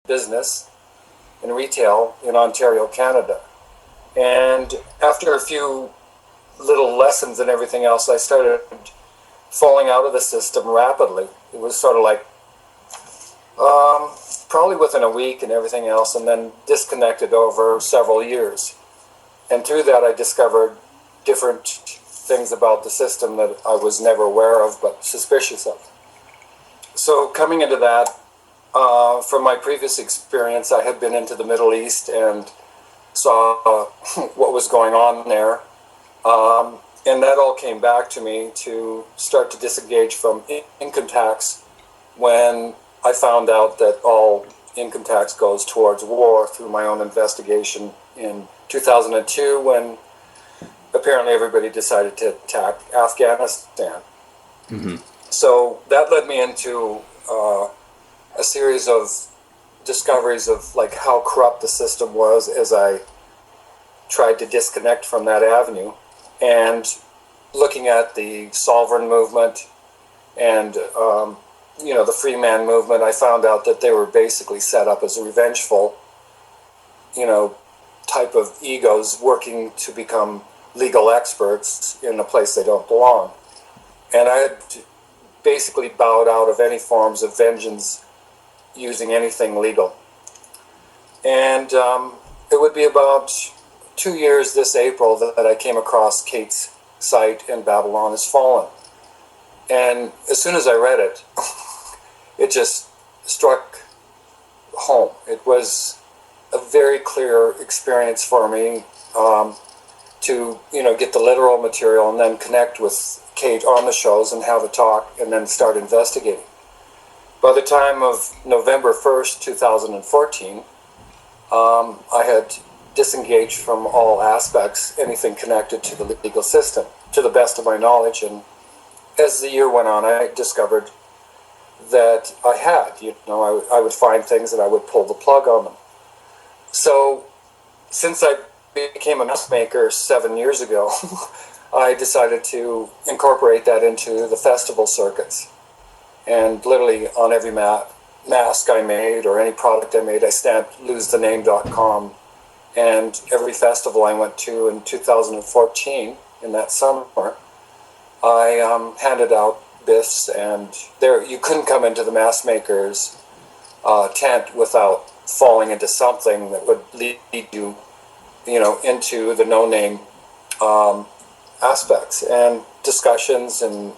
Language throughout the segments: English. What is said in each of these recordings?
business in retail in Ontario, Canada. And after a few little lessons and everything else, I started falling out of the system rapidly. It was sort of like probably within a week and everything else, and then disconnected over several years. And through that, I discovered different things about the system that I was never aware of, but suspicious of. So coming into that, from my previous experience, I had been into the Middle East and saw what was going on there. And that all came back to me to start to disengage from income tax when I found out that all income tax goes towards war through my own investigation in 2002 when apparently everybody decided to attack Afghanistan. Mm-hmm. So that led me into a series of discoveries of like how corrupt the system was as I tried to disconnect from that avenue. And looking at the sovereign movement and the free man movement, I found out that they were basically set up as revengeful, type of egos working to become legal experts in a place they don't belong. And I had basically bowed out of any forms of vengeance using anything legal. And it would be about 2 years this April that I came across Kate's site, And Babylon Has Fallen. And as soon as I read it, it just struck home. It was a very clear experience for me to get the literal material and then connect with Kate on the shows and have a talk and then start investigating. By the time of November 1st, 2014, I had disengaged from all aspects, anything connected to the legal system, to the best of my knowledge. And as the year went on, I discovered that I had, I would find things and I would pull the plug on them. So since I became a mask maker 7 years ago, I decided to incorporate that into the festival circuits. And literally on every mask I made or any product I made, I stamped losethename.com. And every festival I went to in 2014, in that summer, I handed out biffs, and there you couldn't come into the mask maker's tent without falling into something that would lead you, into the no-name aspects and discussions, and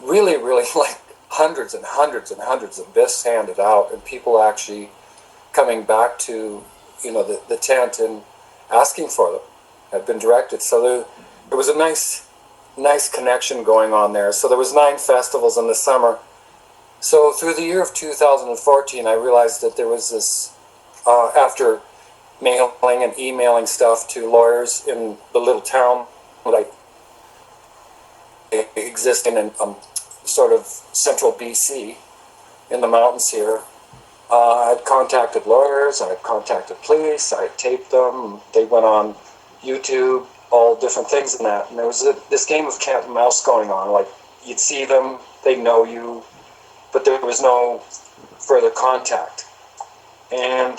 really like hundreds and hundreds and hundreds of biffs handed out, and people actually coming back to the tent and asking for them had been directed. So there was a nice connection going on there. So there was 9 festivals in the summer. So through the year of 2014, I realized that there was this, after mailing and emailing stuff to lawyers in the little town that I exist in sort of central BC in the mountains here, I had contacted lawyers, I had contacted police, I had taped them, they went on YouTube, all different things in that. And there was this game of cat and mouse going on. Like, you'd see them, they'd know you, but there was no further contact. And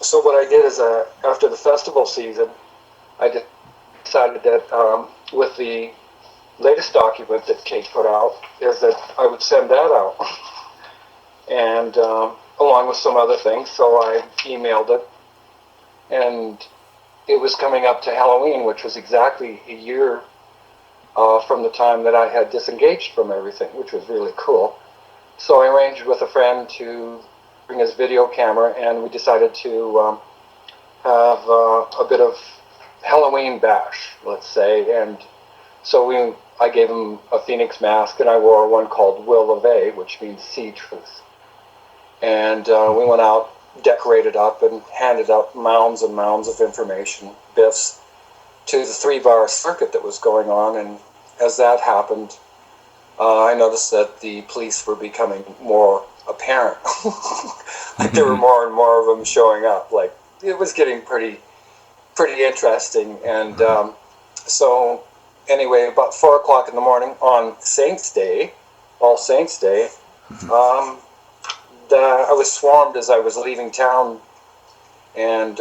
so what I did is, after the festival season, I decided that with the latest document that Kate put out, is that I would send that out. And along with some other things, so I emailed it. And it was coming up to Halloween, which was exactly a year from the time that I had disengaged from everything, which was really cool. So I arranged with a friend to bring his video camera, and we decided to have a bit of Halloween bash, let's say. And so I gave him a phoenix mask, and I wore one called Will of A, which means see truth. And we went out, decorated up, and handed out mounds and mounds of information, biffs, to the 3-bar circuit that was going on. And as that happened, I noticed that the police were becoming more apparent. Like there were more and more of them showing up. Like it was getting pretty interesting. And so anyway, about 4 o'clock in the morning on Saints' Day, All Saints' Day, I was swarmed as I was leaving town, and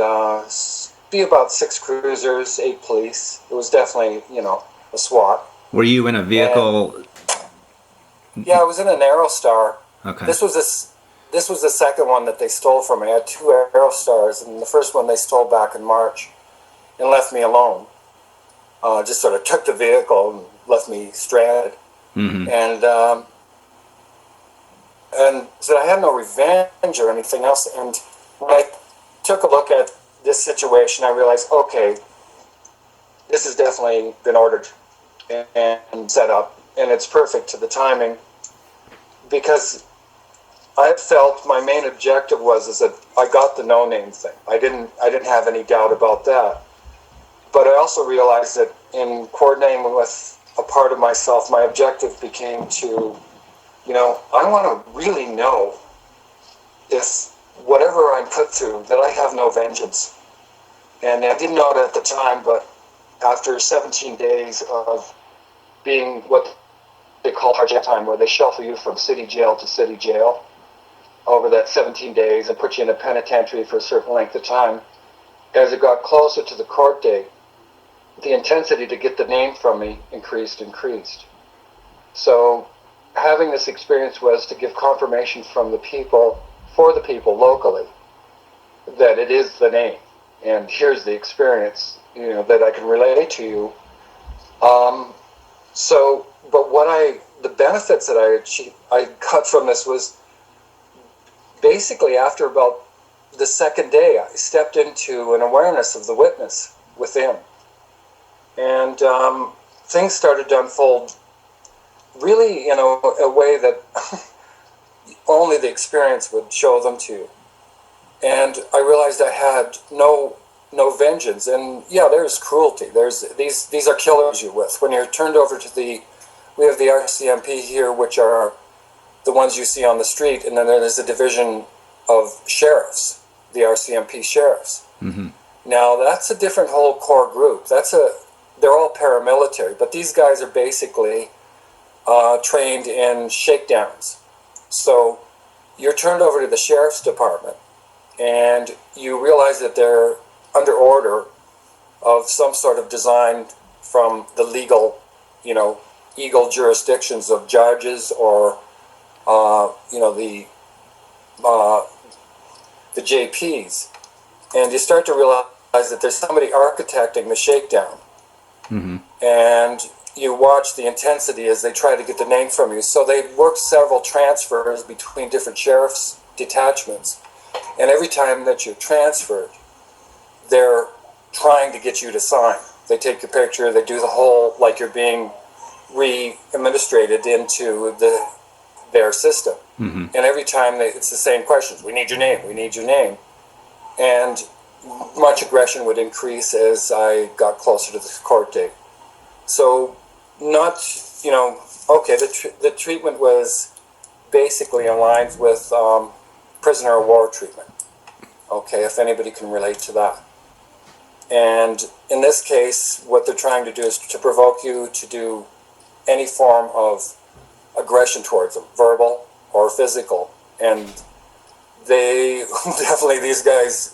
be about 6 cruisers, 8 police. It was definitely, a SWAT. Were you in a vehicle? And, yeah, I was in an Aerostar. Okay. This was the second one that they stole from me. I had 2 Aerostars, and the first one they stole back in March and left me alone. Just sort of took the vehicle and left me stranded. Mm-hmm. And so I had no revenge or anything else. And when I took a look at this situation, I realized, okay, this has definitely been ordered and set up, and it's perfect to the timing, because I felt my main objective is that I got the no-name thing. I didn't have any doubt about that. But I also realized that in coordinating with a part of myself, my objective became to, I want to really know if whatever I'm put through, that I have no vengeance. And I didn't know it at the time, but after 17 days of being what they call hard jail time, where they shuffle you from city jail to city jail over that 17 days and put you in a penitentiary for a certain length of time, as it got closer to the court date, the intensity to get the name from me increased. So having this experience was to give confirmation from the people, for the people locally, that it is the name, and here's the experience, that I can relate to you. But the benefits that I got from this was basically after about the second day, I stepped into an awareness of the witness within. And things started to unfold really in a way that only the experience would show them to you. And I realized I had no vengeance. And yeah, there's cruelty. There's these are killers you're with. When you're turned over to we have the RCMP here, which are the ones you see on the street, and then there's a division of sheriffs, the RCMP sheriffs. Mm-hmm. Now that's a different whole core group. They're all paramilitary, but these guys are basically trained in shakedowns. So you're turned over to the sheriff's department, and you realize that they're under order of some sort of design from the legal, jurisdictions of judges or, the JPs. And you start to realize that there's somebody architecting the shakedown. Mm-hmm. And you watch the intensity as they try to get the name from you. So they work several transfers between different sheriff's detachments. And every time that you're transferred, they're trying to get you to sign. They take your picture, they do the whole, like you're being re-administrated into their system. Mm-hmm. And every time it's the same questions. We need your name, we need your name. And much aggression would increase as I got closer to the court date. So the treatment was basically aligned with prisoner of war treatment. Okay, if anybody can relate to that. And in this case, what they're trying to do is to provoke you to do any form of aggression towards them, verbal or physical. And they definitely, these guys,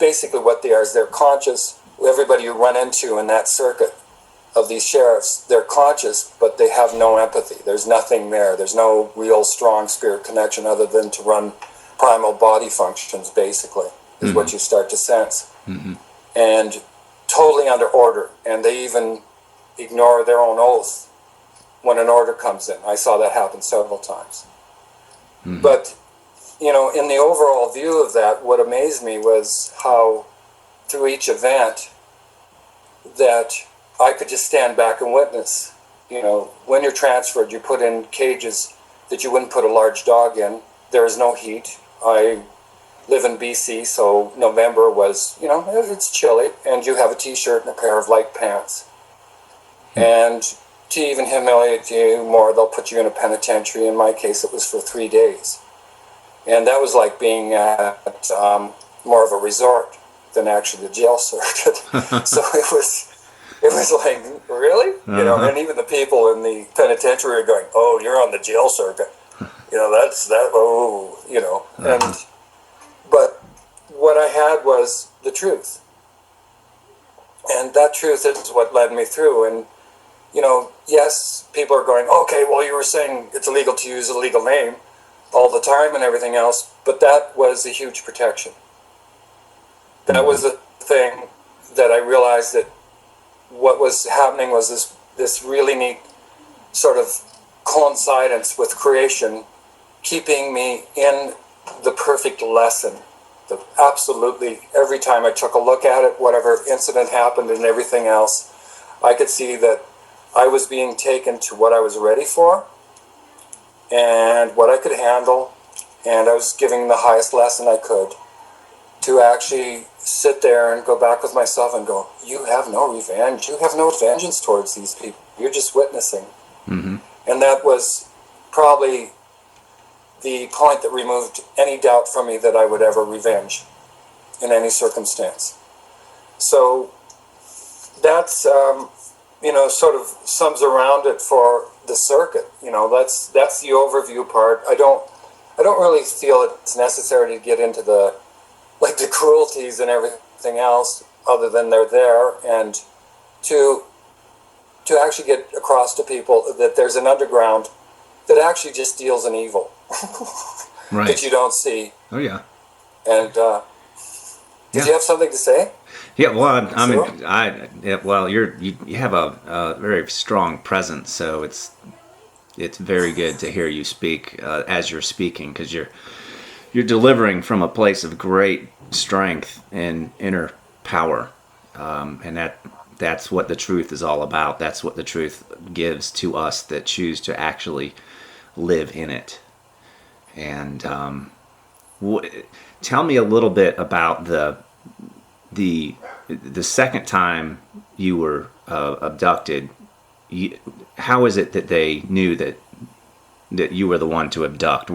basically what they are is they're conscious. Everybody you run into in that circuit of these sheriffs, they're conscious, but they have no empathy. There's nothing there. There's no real strong spirit connection other than to run primal body functions, basically, is what you start to sense. Mm-hmm. And totally under order. And they even ignore their own oath when an order comes in. I saw that happen several times. Mm-hmm. But, in the overall view of that, what amazed me was how through each event that I could just stand back and witness. When you're transferred, you're put in cages that you wouldn't put a large dog in. There is no heat. I live in BC, so November was, it's chilly, and you have a t-shirt and a pair of light pants. And to even humiliate you more, they'll put you in a penitentiary. In my case, it was for 3 days. And that was like being at more of a resort than actually the jail circuit. So it was like, really? Uh-huh. And even the people in the penitentiary are going, oh, you're on the jail circuit. That's that. Oh, and but what I had was the truth, and that truth is what led me through. And yes, people are going, okay, well, you were saying it's illegal to use a legal name all the time and everything else, but that was a huge protection. That was the thing that I realized, that what was happening was this really neat sort of coincidence with creation, keeping me in the perfect lesson. Absolutely, every time I took a look at it, whatever incident happened and everything else, I could see that I was being taken to what I was ready for and what I could handle, and I was giving the highest lesson I could, to actually sit there and go back with myself and go, you have no revenge, you have no vengeance towards these people, you're just witnessing. Mm-hmm. And that was probably the point that removed any doubt from me that I would ever revenge in any circumstance. So that's sort of sums around it for the circuit. That's the overview part. I don't really feel it's necessary to get into the cruelties and everything else, other than they're there, and to actually get across to people that there's an underground that actually just deals in evil. Right. That you don't see. Oh yeah. And did you have something to say? Yeah, well, Sure. you have a very strong presence, so it's very good to hear you speak as you're speaking, because you're delivering from a place of great strength and inner power, and that's what the truth is all about. That's what the truth gives to us that choose to actually live in it. And tell me a little bit about the second time you were abducted. How is it that they knew that you were the one to abduct?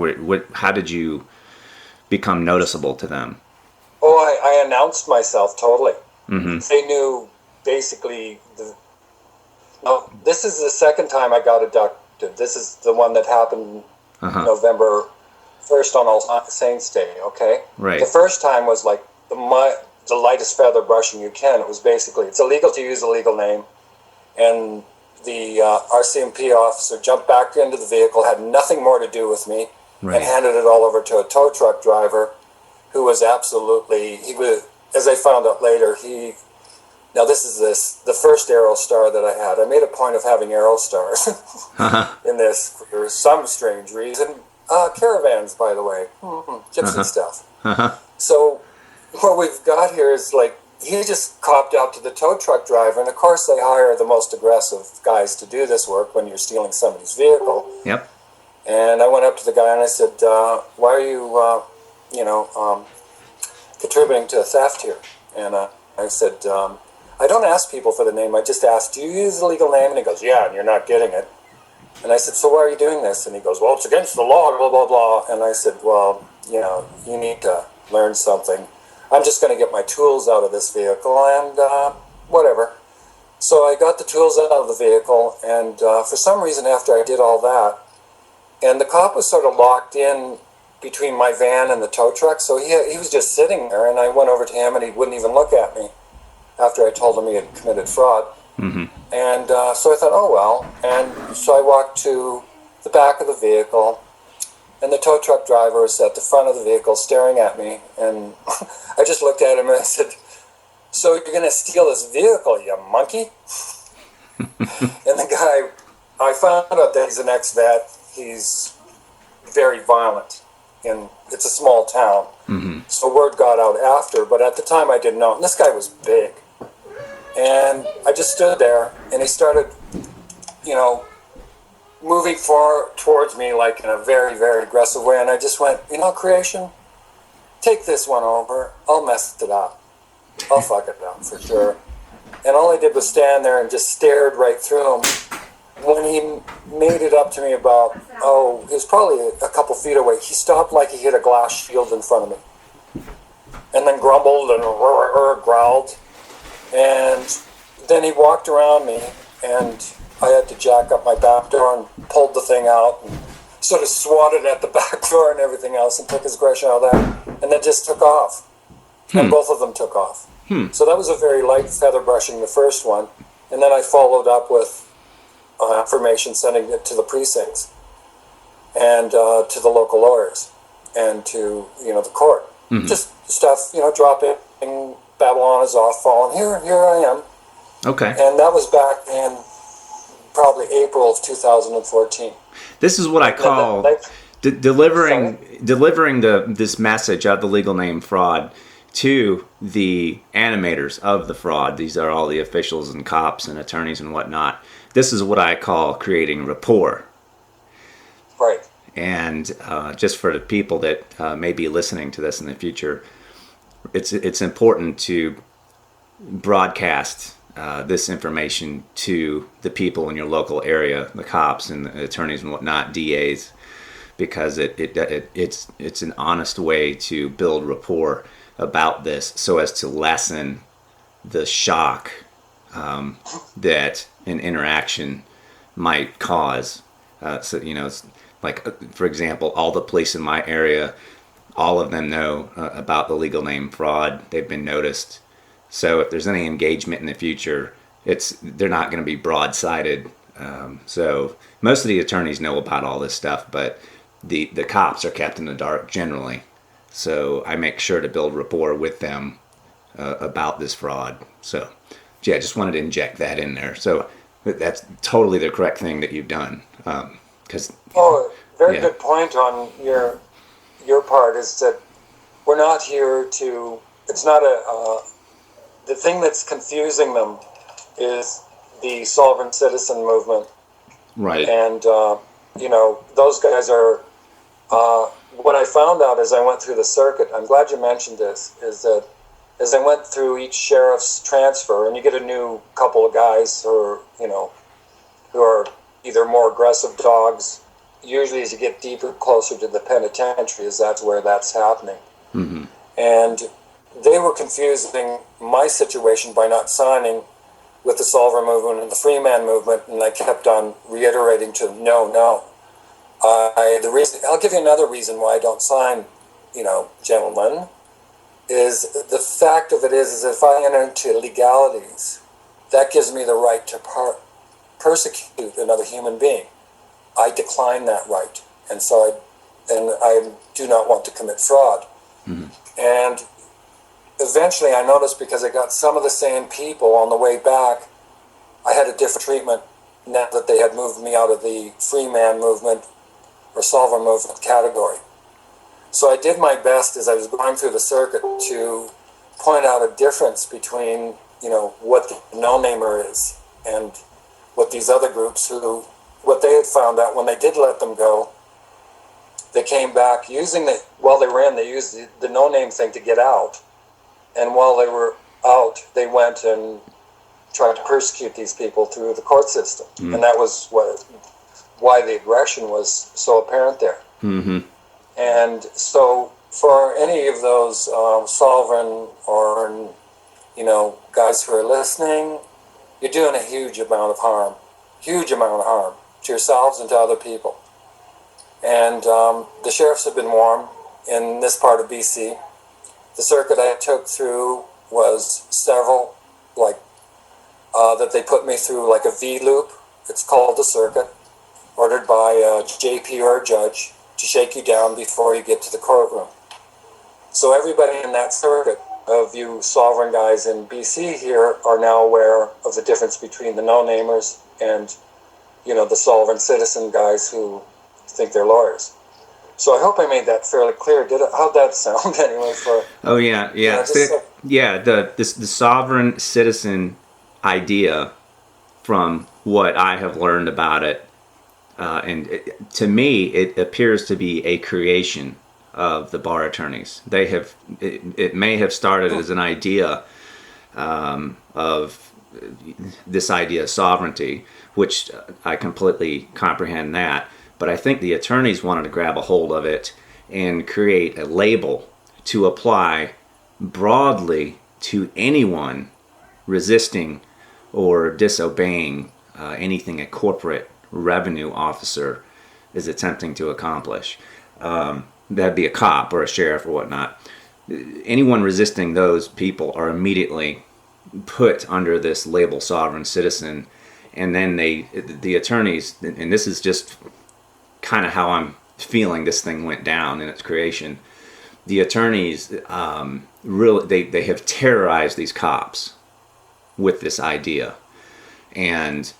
How did you become noticeable to them? Oh, I announced myself totally. Mm-hmm. They knew basically. This is the second time I got abducted. This is the one that happened November 1st on All Saints Day. Okay, right. The first time was like the lightest feather brushing you can. It was basically, it's illegal to use a legal name, and the RCMP officer jumped back into the vehicle, had nothing more to do with me, right, and handed it all over to a tow truck driver, who was absolutely, as I found out later, now this is the first Aerostar that I had. I made a point of having Aerostars in this for some strange reason. Caravans, by the way, gypsy stuff. So what we've got here is he just copped out to the tow truck driver, and of course they hire the most aggressive guys to do this work when you're stealing somebody's vehicle. Yep. And I went up to the guy and I said, why are you, contributing to a theft here? And I said, I don't ask people for the name, I just ask, do you use a legal name? And he goes, yeah, and you're not getting it. And I said, so why are you doing this? And he goes, well, it's against the law, blah, blah, blah. And I said, well, you need to learn something. I'm just going to get my tools out of this vehicle and whatever. So I got the tools out of the vehicle, and for some reason after I did all that, and the cop was sort of locked in between my van and the tow truck, so he was just sitting there, and I went over to him and he wouldn't even look at me after I told him he had committed fraud. Mm-hmm. And so I thought, oh well. And so I walked to the back of the vehicle, and the tow truck driver was at the front of the vehicle staring at me, and I just looked at him and I said, so you're going to steal this vehicle, you monkey? And the guy, I found out that he's an ex-vet. He's very violent, and it's a small town. Mm-hmm. So word got out after, but at the time I didn't know. And this guy was big. And I just stood there, and he started, moving towards me in a very, very aggressive way. And I just went, creation, take this one over. I'll mess it up. I'll fuck it up for sure. And all I did was stand there and just stared right through him. When he made it up to me about, he was probably a couple feet away, he stopped like he hit a glass shield in front of me. And then grumbled and growled. And then he walked around me, and I had to jack up my back door and pulled the thing out and sort of swatted at the back door and everything else and took his aggression out of that, and then just took off. And both of them took off. So that was a very light feather brushing, the first one, and then I followed up with information, sending it to the precincts and to the local lawyers and to the court. Just stuff, drop it, and Babylon is off, falling. Here I am. Okay. And that was back in probably April of 2014. This is what I call delivering this message of the legal name fraud to the animators of the fraud. These are all the officials and cops and attorneys and whatnot. This is what I call creating rapport. Right. And just for the people that may be listening to this in the future, it's important to broadcast this information to the people in your local area, the cops and the attorneys and whatnot, DAs, because it's an honest way to build rapport about this, so as to lessen the shock that an interaction might cause. It's like, for example, all the police in my area, all of them know about the legal name fraud. They've been noticed. So if there's any engagement in the future, they're not going to be broadsided. So most of the attorneys know about all this stuff, but the cops are kept in the dark generally. So I make sure to build rapport with them about this fraud. So, yeah, I just wanted to inject that in there. So that's totally the correct thing that you've done. Very good point on your part, is that we're not here to. It's not the thing that's confusing them is the sovereign citizen movement. Right. And those guys are. What I found out as I went through the circuit, I'm glad you mentioned this, is that as I went through each sheriff's transfer, and you get a new couple of guys who are either more aggressive dogs, usually as you get deeper, closer to the penitentiary, that's where that's happening. Mm-hmm. And they were confusing my situation by not signing with the Solver movement and the Freeman movement, and I kept on reiterating to them, no. I'll give you another reason why I don't sign, gentlemen, is the fact of it is if I enter into legalities, that gives me the right to persecute another human being. I decline that right, and so I do not want to commit fraud. Mm-hmm. And eventually I noticed, because I got some of the same people on the way back, I had a different treatment now that they had moved me out of the Freeman movement or Solver movement category. So I did my best as I was going through the circuit to point out a difference between, what the no-namer is and what these other groups what they had found out when they did let them go. They came back while they were in, they used the no-name thing to get out. And while they were out, they went and tried to persecute these people through the court system. Mm. And that was why the aggression was so apparent there. Mm-hmm. And so for any of those sovereign or, guys who are listening, you're doing a huge amount of harm to yourselves and to other people. And the sheriffs have been warned in this part of BC. The circuit I took through was several, that they put me through like a V-loop. It's called the circuit, ordered by a JP or a judge to shake you down before you get to the courtroom. So everybody in that circuit of you sovereign guys in BC here are now aware of the difference between the no-namers and, the sovereign citizen guys who think they're lawyers. So I hope I made that fairly clear. How'd that sound anyway? The sovereign citizen idea, from what I have learned about it, to me, it appears to be a creation of the bar attorneys. It may have started as an idea of this idea of sovereignty, which I completely comprehend that. But I think the attorneys wanted to grab a hold of it and create a label to apply broadly to anyone resisting or disobeying anything a corporate revenue officer is attempting to accomplish. That'd be a cop or a sheriff or whatnot. Anyone resisting those people are immediately put under this label sovereign citizen, and then the attorneys, and this is just kind of how I'm feeling this thing went down in its creation. The attorneys really they have terrorized these cops with this idea, and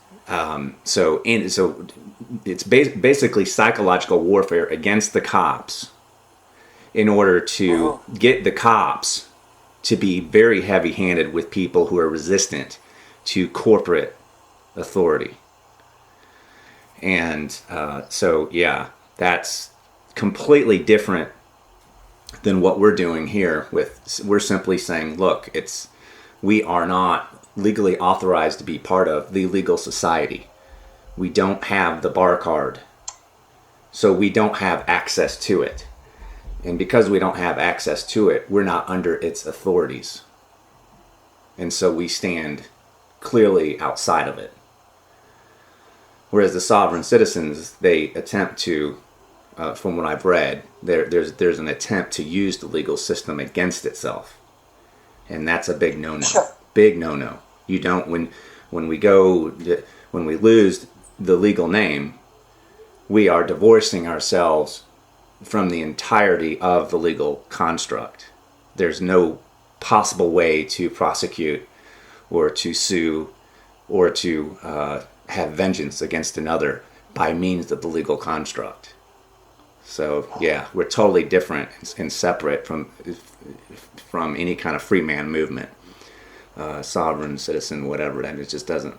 so it's basically psychological warfare against the cops in order to get the cops to be very heavy-handed with people who are resistant to corporate authority. And so, yeah, that's completely different than what we're doing here. We're simply saying, look, we are not legally authorized to be part of the legal society. We don't have the bar card, so we don't have access to it. And because we don't have access to it, we're not under its authorities. And so we stand clearly outside of it. Whereas the sovereign citizens, they attempt to, from what I've read, there's an attempt to use the legal system against itself. And that's a big no-no. Sure. Big no-no. You don't, when we lose the legal name, we are divorcing ourselves from the entirety of the legal construct. There's no possible way to prosecute or to sue or to have vengeance against another by means of the legal construct. So yeah, we're totally different and separate from any kind of free man movement, sovereign citizen, whatever. That it just doesn't.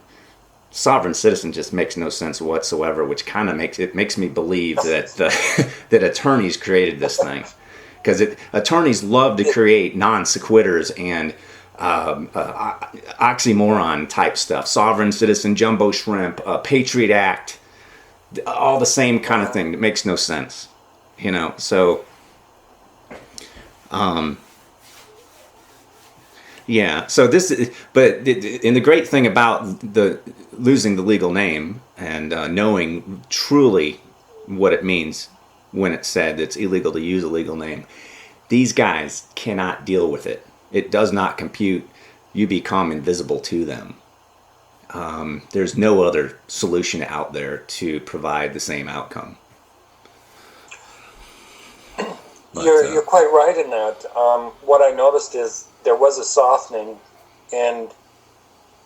Sovereign citizen just makes no sense whatsoever, which kind of makes me believe that that attorneys created this thing, because attorneys love to create non sequiturs and oxymoron type stuff. Sovereign citizen, jumbo shrimp, Patriot Act, all the same kind of thing that makes no sense, So, yeah. So and the great thing about losing the legal name and knowing truly what it means when it's said it's illegal to use a legal name, these guys cannot deal with it. It does not compute. You become invisible to them. There's no other solution out there to provide the same outcome. But, you're quite right in that. What I noticed is there was a softening, and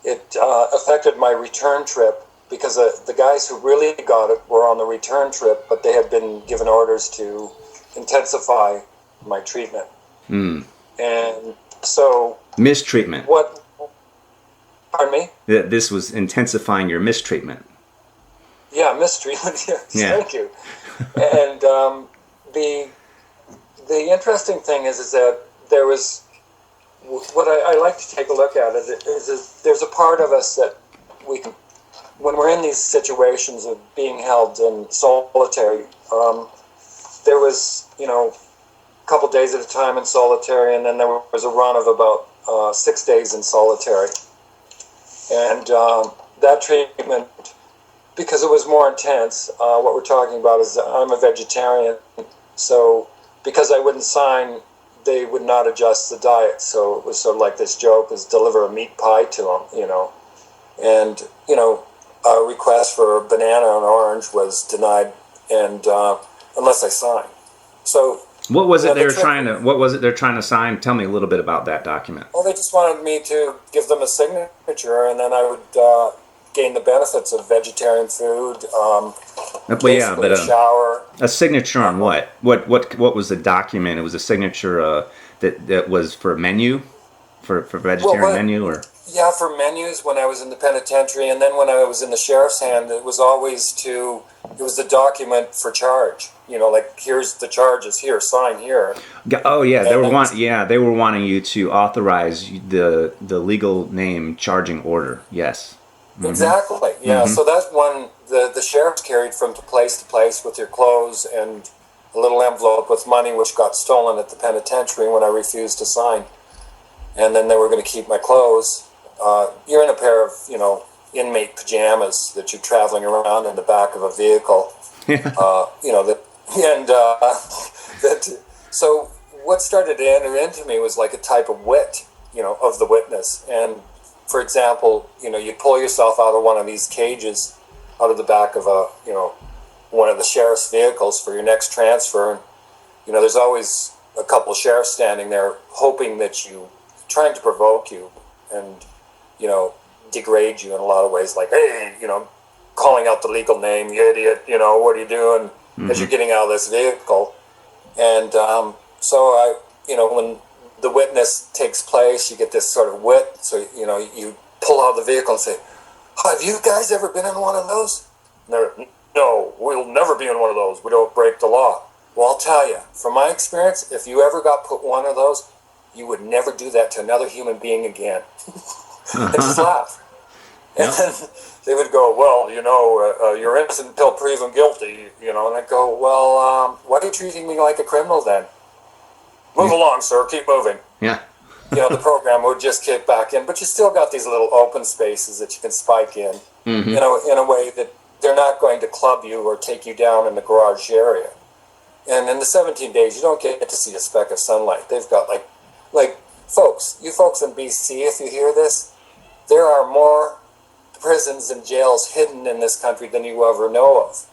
it affected my return trip, because the guys who really got it were on the return trip, but they had been given orders to intensify my treatment. And so... Mistreatment. Pardon me? This was intensifying your mistreatment. Yeah, mistreatment. Yes, yeah. Thank you. And the interesting thing is that there was... What I like to take a look at is there's a part of us that we can, when we're in these situations of being held in solitary, there was, a couple days at a time in solitary, and then there was a run of about 6 days in solitary. And that treatment, because it was more intense, what we're talking about is I'm a vegetarian, so because I wouldn't sign, they would not adjust the diet. So it was sort of like this joke is deliver a meat pie to them, And, a request for a banana and orange was denied, and unless I signed. So what was it they're trying to sign? Tell me a little bit about that document. Well, they just wanted me to give them a signature, and then I would gain the benefits of vegetarian food. A shower. A signature on what? What was the document? It was a signature that was for menu, for vegetarian menu, or? Yeah, for menus when I was in the penitentiary, and then when I was in the sheriff's hand, it was the document for charge. Like here's the charges, here, sign here. Oh yeah, they were wanting you to authorize the legal name charging order. Yes. Mm-hmm. Exactly. Yeah. Mm-hmm. So that's one the sheriffs carried from place to place with your clothes and a little envelope with money, which got stolen at the penitentiary when I refused to sign. And then they were going to keep my clothes. You're in a pair of, inmate pajamas that you're traveling around in the back of a vehicle. You know, that, and that, so what started to enter into me was like a type of wit, you know, of the witness. And for example, you know, you pull yourself out of one of these cages, out of the back of a, you know, one of the sheriff's vehicles for your next transfer. And, you know, there's always a couple of sheriffs standing there hoping that you, trying to provoke you and, you know, degrade you in a lot of ways, like, hey, you know, calling out the legal name, you idiot, you know, what are you doing as you're getting out of this vehicle? And so I, you know, when the witness takes place, you get this sort of wit. So, you know, you pull out of the vehicle and say, have you guys ever been in one of those? And they're, no, we'll never be in one of those. We don't break the law. Well, I'll tell you, from my experience, if you ever got put one of those, you would never do that to another human being again. And just laugh. And then they would go, well, you know, you're innocent until proven guilty, you know. And I'd go, well, why are you treating me like a criminal then? Move along, sir. Keep moving. Yeah. You know, the program would just kick back in, but you still got these little open spaces that you can spike in, you know, in a way that they're not going to club you or take you down in the garage area. And in the 17 days, you don't get to see a speck of sunlight. They've got like folks, you folks in BC, if you hear this, there are more prisons and jails hidden in this country than you ever know of.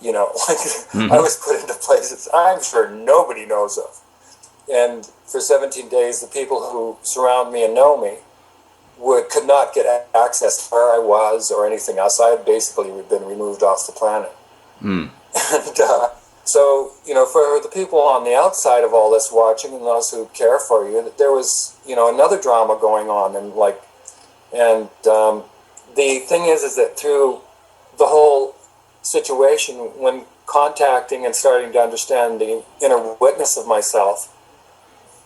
You know, like I was put into places I'm sure nobody knows of. And for 17 days, the people who surround me and know me could not get access to where I was or anything else. I had basically been removed off the planet. And so, you know, for the people on the outside of all this watching and those who care for you, there was, you know, another drama going on. And the thing is that through the whole situation, when contacting and starting to understand the inner witness of myself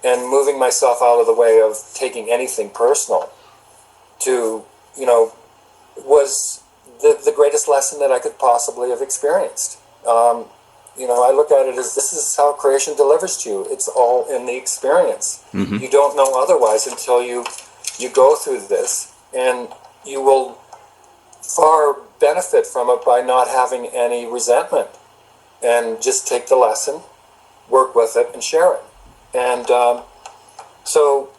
and moving myself out of the way of taking anything personal to, you know, was the greatest lesson that I could possibly have experienced. You know, I look at it as this is how creation delivers to you. It's all in the experience. You don't know otherwise until you go through this, and you will far benefit from it by not having any resentment and just take the lesson, work with it, and share it. And so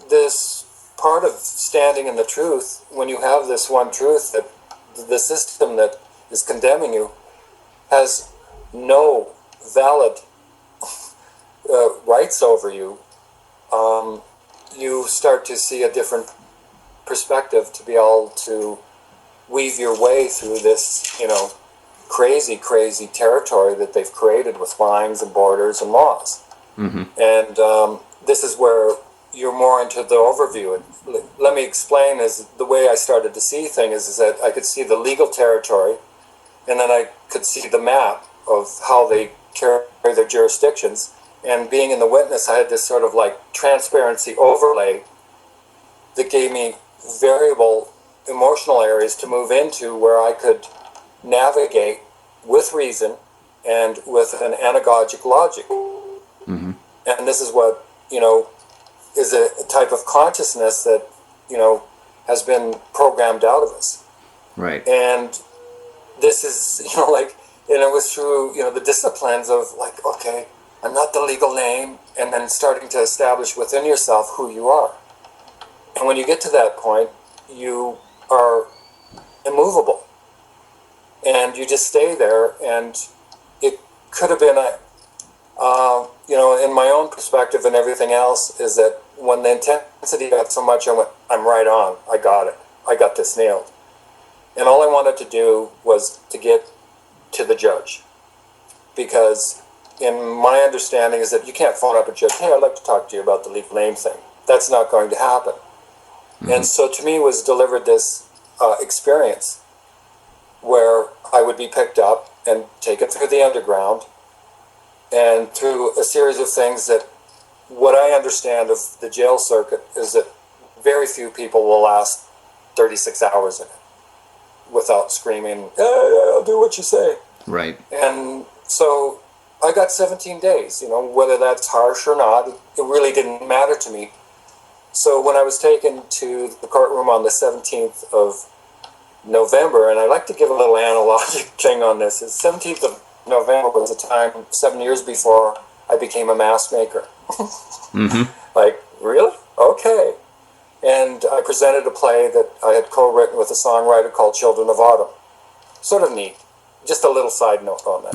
this part of standing in the truth, when you have this one truth that the system that is condemning you has no valid rights over you, you start to see a different perspective to be able to weave your way through this, you know, crazy territory that they've created with lines and borders and laws. And this is where you're more into the overview. And let me explain, is the way I started to see things is that I could see the legal territory, and then I could see the map of how they carry their jurisdictions. And being in the witness, I had this sort of like transparency overlay that gave me variable emotional areas to move into where I could navigate with reason and with an anagogic logic. And this is what, you know, is a type of consciousness that, you know, has been programmed out of us. Right. And this is, you know, like, and it was through, you know, the disciplines of like, okay, I'm not the legal name, and then starting to establish within yourself who you are. And when you get to that point, you are immovable. And you just stay there, and it could have been you know, in my own perspective and everything else, is that when the intensity got so much, I went, I'm right on. I got it. I got this nailed. And all I wanted to do was to get to the judge. Because in my understanding is that you can't phone up a judge, hey, I'd like to talk to you about the legal name thing. That's not going to happen. And so to me was delivered this experience where I would be picked up and taken through the underground and through a series of things that what I understand of the jail circuit is that very few people will last 36 hours in it without screaming, hey, I'll do what you say. Right. And so I got 17 days, you know, whether that's harsh or not, it really didn't matter to me. So when I was taken to the courtroom on the 17th of November, and I'd like to give a little analogic thing on this. The 17th of November was the time 7 years before I became a mask maker. Like, really? Okay. And I presented a play that I had co-written with a songwriter called Children of Autumn. Sort of neat. Just a little side note on that.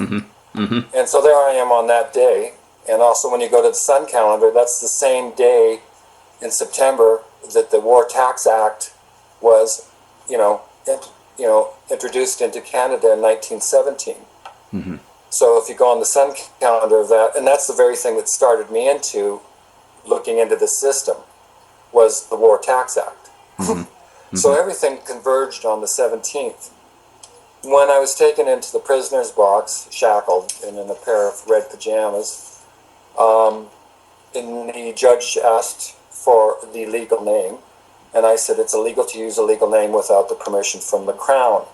And so there I am on that day. And also when you go to the Sun calendar, that's the same day in September that the War Tax Act was, introduced into Canada in 1917. So if you go on the Sun calendar of that, and that's the very thing that started me into looking into the system, was the War Tax Act. So everything converged on the 17th. When I was taken into the prisoner's box, shackled, and in a pair of red pajamas, and the judge asked for the legal name, and I said it's illegal to use a legal name without the permission from the Crown.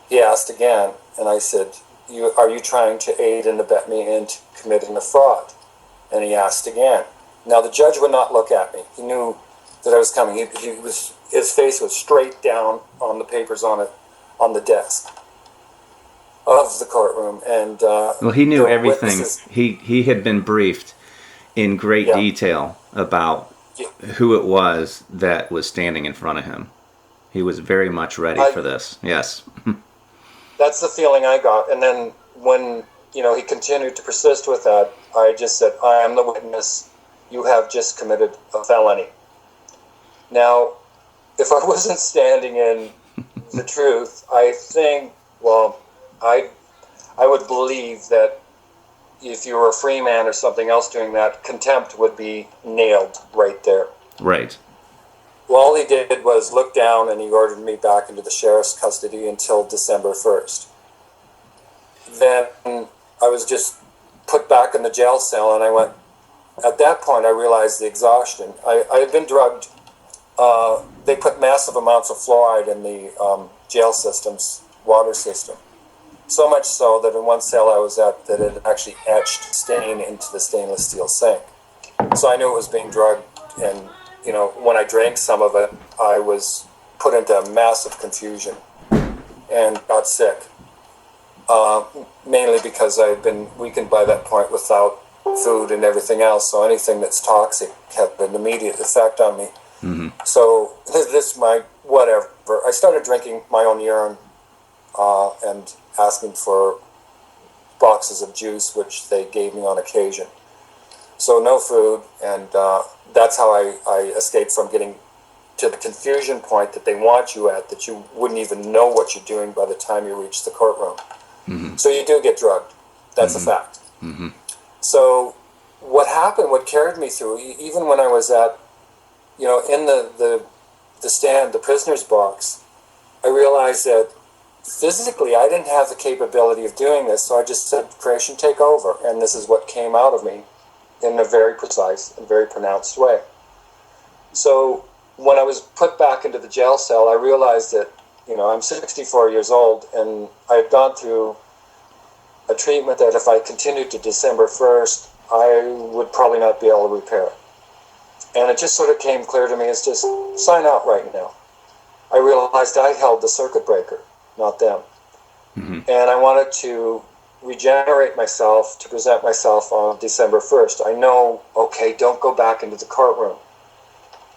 He asked again, and I said, are you trying to aid and abet me into committing a fraud? And he asked again. Now the judge would not look at me. He knew that I was coming. His face was straight down on the papers on the desk of the courtroom, and well, he knew everything. He had been briefed in great detail about who it was that was standing in front of him. He was very much ready for this. Yes. That's the feeling I got. And then when he continued to persist with that, I just said, I am the witness. You have just committed a felony. Now, if I wasn't standing in the truth, I think, I would believe that if you were a free man or something else doing that, contempt would be nailed right there. Right. Well, all he did was look down, and he ordered me back into the sheriff's custody until December 1st. Then I was just put back in the jail cell, and at that point I realized the exhaustion. I had been drugged. They put massive amounts of fluoride in the jail system's water system. So much so that in one cell I was at, that it actually etched stain into the stainless steel sink. So I knew it was being drugged, and when I drank some of it, I was put into massive confusion and got sick. Mainly because I had been weakened by that point without food and everything else. So anything that's toxic had an immediate effect on me. So this my whatever. I started drinking my own urine and asking for boxes of juice, which they gave me on occasion. So no food, and that's how I escaped from getting to the confusion point that they want you at, that you wouldn't even know what you're doing by the time you reach the courtroom. So you do get drugged. That's a fact. So what happened, what carried me through, even when I was at, in the stand, the prisoner's box, I realized that physically I didn't have the capability of doing this, so I just said, creation, take over. And this is what came out of me in a very precise and very pronounced way. So when I was put back into the jail cell, I realized that, I'm 64 years old, and I had gone through a treatment that if I continued to December 1st, I would probably not be able to repair it. And it just sort of came clear to me as just sign out right now. I realized I held the circuit breaker, not them. And I wanted to regenerate myself, to present myself on December 1st. I know, okay, don't go back into the courtroom.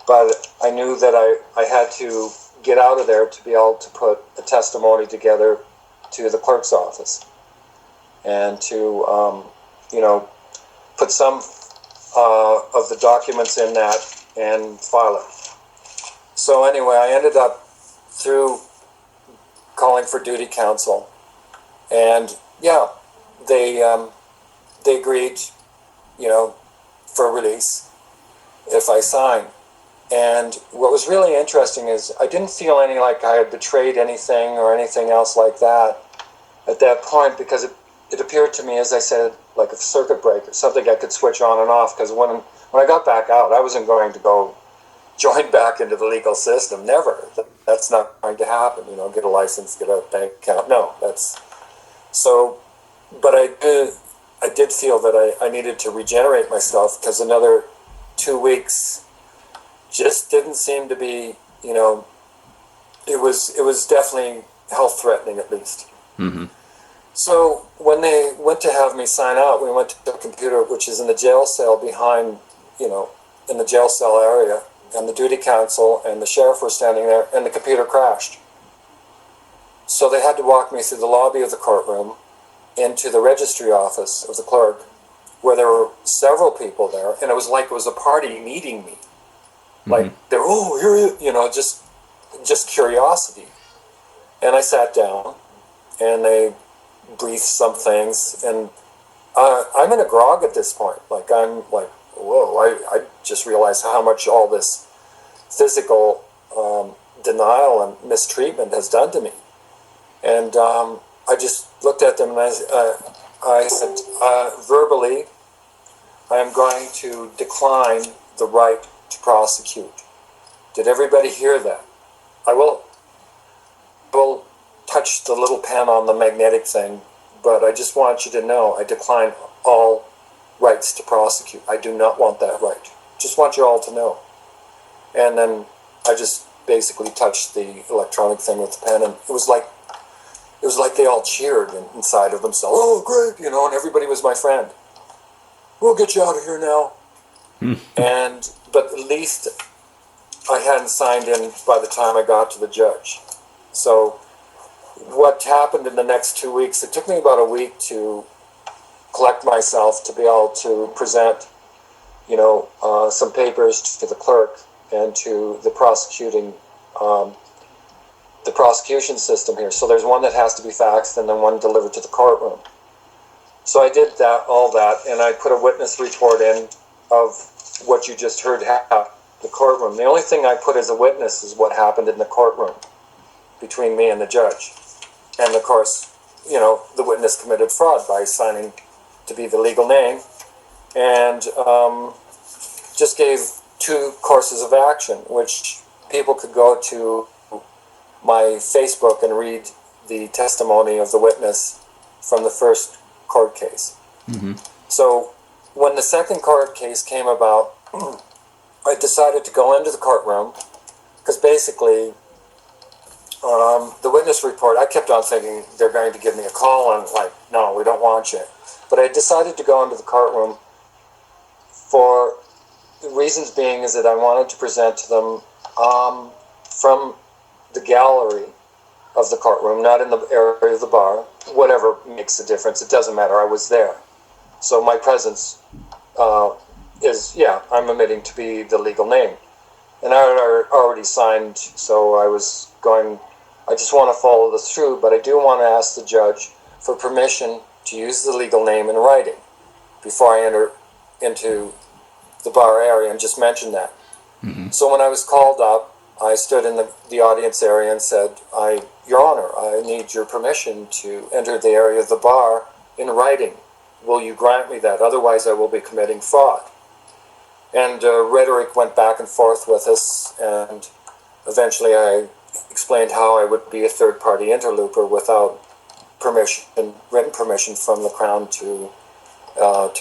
But I knew that I had to get out of there to be able to put a testimony together to the clerk's office and to, put some of the documents in that and file it. So anyway, I ended up through calling for duty counsel, and they agreed, for release if I signed. And what was really interesting is I didn't feel any like I had betrayed anything or anything else like that at that point, because it appeared to me, as I said, like a circuit breaker, something I could switch on and off. Because when I got back out, I wasn't going to go join back into the legal system. Never. That's not going to happen. Get a license, get a bank account. No, that's so. But I did feel that I needed to regenerate myself, because another 2 weeks just didn't seem to be, it was definitely health threatening, at least. Mm-hmm. So when they went to have me sign out, we went to a computer which is in the jail cell behind, in the jail cell area, and the duty counsel and the sheriff were standing there, and the computer crashed. So they had to walk me through the lobby of the courtroom into the registry office of the clerk, where there were several people there, and it was like it was a party meeting me. Like, they're, oh, here, just curiosity. And I sat down, and they briefed some things, and I'm in a grog at this point. Like, I'm like, whoa, I just realized how much all this physical denial and mistreatment has done to me. And I just looked at them, and I said, verbally, I am going to decline the right to prosecute. Did everybody hear that? I will touch the little pen on the magnetic thing, but I just want you to know I decline all rights to prosecute. I do not want that right. Just want you all to know. And then I just basically touched the electronic thing with the pen, and it was like they all cheered inside of themselves. Oh, great, and everybody was my friend. We'll get you out of here now. But at least I hadn't signed in by the time I got to the judge. So what happened in the next 2 weeks, it took me about a week to collect myself to be able to present, some papers to the clerk and to the prosecution system here. So there's one that has to be faxed and then one delivered to the courtroom. So I did all that, and I put a witness report in of what you just heard happen in the courtroom. The only thing I put as a witness is what happened in the courtroom between me and the judge. And of course, the witness committed fraud by signing to be the legal name, and just gave 2 courses of action, which people could go to my Facebook and read the testimony of the witness from the first court case. So when the second court case came about, I decided to go into the courtroom, because basically the witness report, I kept on thinking they're going to give me a call, and like, no, we don't want you. But I decided to go into the courtroom for reasons being is that I wanted to present to them from the gallery of the courtroom, not in the area of the bar. Whatever makes a difference, it doesn't matter, I was there. So my presence I'm admitting to be the legal name. And I had already signed, so I just want to follow this through, but I do want to ask the judge for permission to use the legal name in writing before I enter into the bar area, and just mention that. So when I was called up, I stood in the audience area and said, Your Honor, I need your permission to enter the area of the bar in writing. Will you grant me that? Otherwise I will be committing fraud. And rhetoric went back and forth with us, and eventually I explained how I would be a third-party interloper without written permission from the Crown to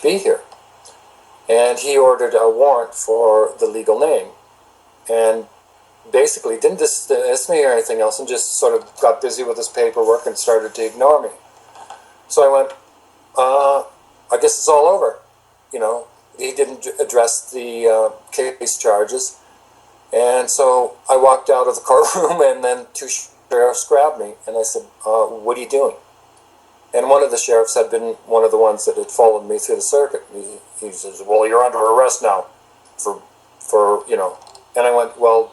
be here. And he ordered a warrant for the legal name, and basically didn't dismiss me or anything else, and just sort of got busy with his paperwork and started to ignore me. So I went, I guess it's all over. He didn't address the case charges. And so I walked out of the courtroom, and then 2 sheriffs grabbed me, and I said, what are you doing? And one of the sheriffs had been one of the ones that had followed me through the circuit. He says, well, you're under arrest now for. And I went, well,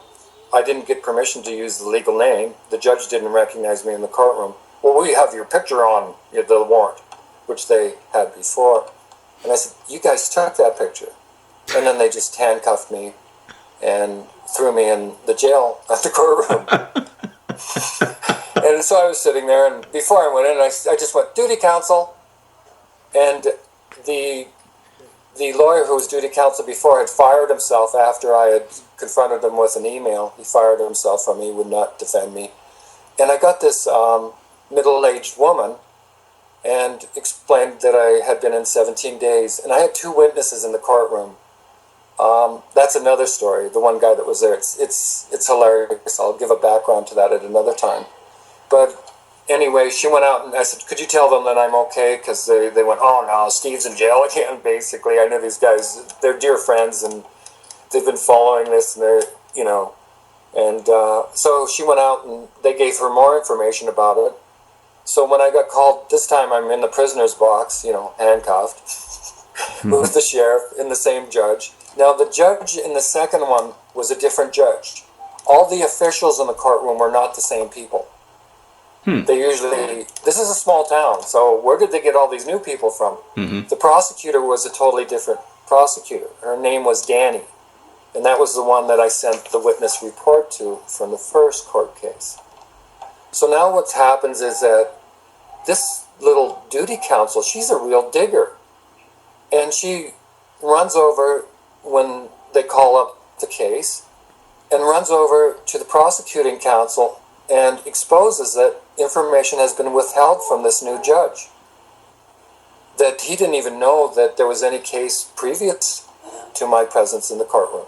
I didn't get permission to use the legal name. The judge didn't recognize me in the courtroom. Well, we have your picture on the warrant, which they had before. And I said, you guys took that picture. And then they just handcuffed me and threw me in the jail at the courtroom. And so I was sitting there, and before I went in, I just went, duty counsel. And the lawyer who was duty counsel before had fired himself after I had confronted him with an email. He fired himself from me, would not defend me. And I got this middle-aged woman and explained that I had been in 17 days. And I had 2 witnesses in the courtroom That's another story. The one guy that was there, it's hilarious. I'll give a background to that at another time. But anyway, she went out and I said, could you tell them that I'm okay? Because they went, oh no, Steve's in jail again, basically. I know these guys, they're dear friends, and they've been following this, and they're, you know. And so she went out and they gave her more information about it. So when I got called, this time I'm in the prisoner's box, you know, handcuffed, with the sheriff and the same judge. Now the judge in the second one was a different judge. All the officials in the courtroom were not the same people. They usually, this is a small town, so where did they get all these new people from? The prosecutor was a totally different prosecutor. Her name was Danny. And that was the one that I sent the witness report to from the first court case. So now what happens is that this little duty counsel, she's a real digger. And she runs over when they call up the case and runs over to the prosecuting counsel and exposes that information has been withheld from this new judge. That he didn't even know that there was any case previous to my presence in the courtroom.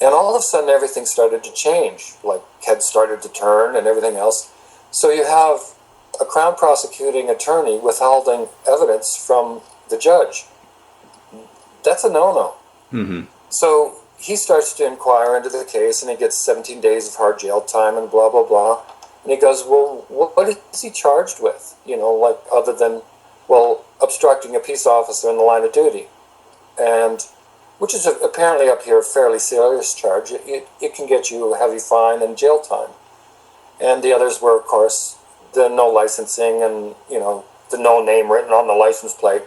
And all of a sudden everything started to change, like heads started to turn and everything else. So you have a Crown prosecuting attorney withholding evidence from the judge. That's a no-no. So he starts to inquire into the case, and he gets 17 days of hard jail time and blah, blah, blah. And he goes, well, what is he charged with? You know, like other than, well, obstructing a peace officer in the line of duty. And which is apparently up here a fairly serious charge. It can get you a heavy fine and jail time. And the others were, of course, the no licensing and, you know, the no name written on the license plate.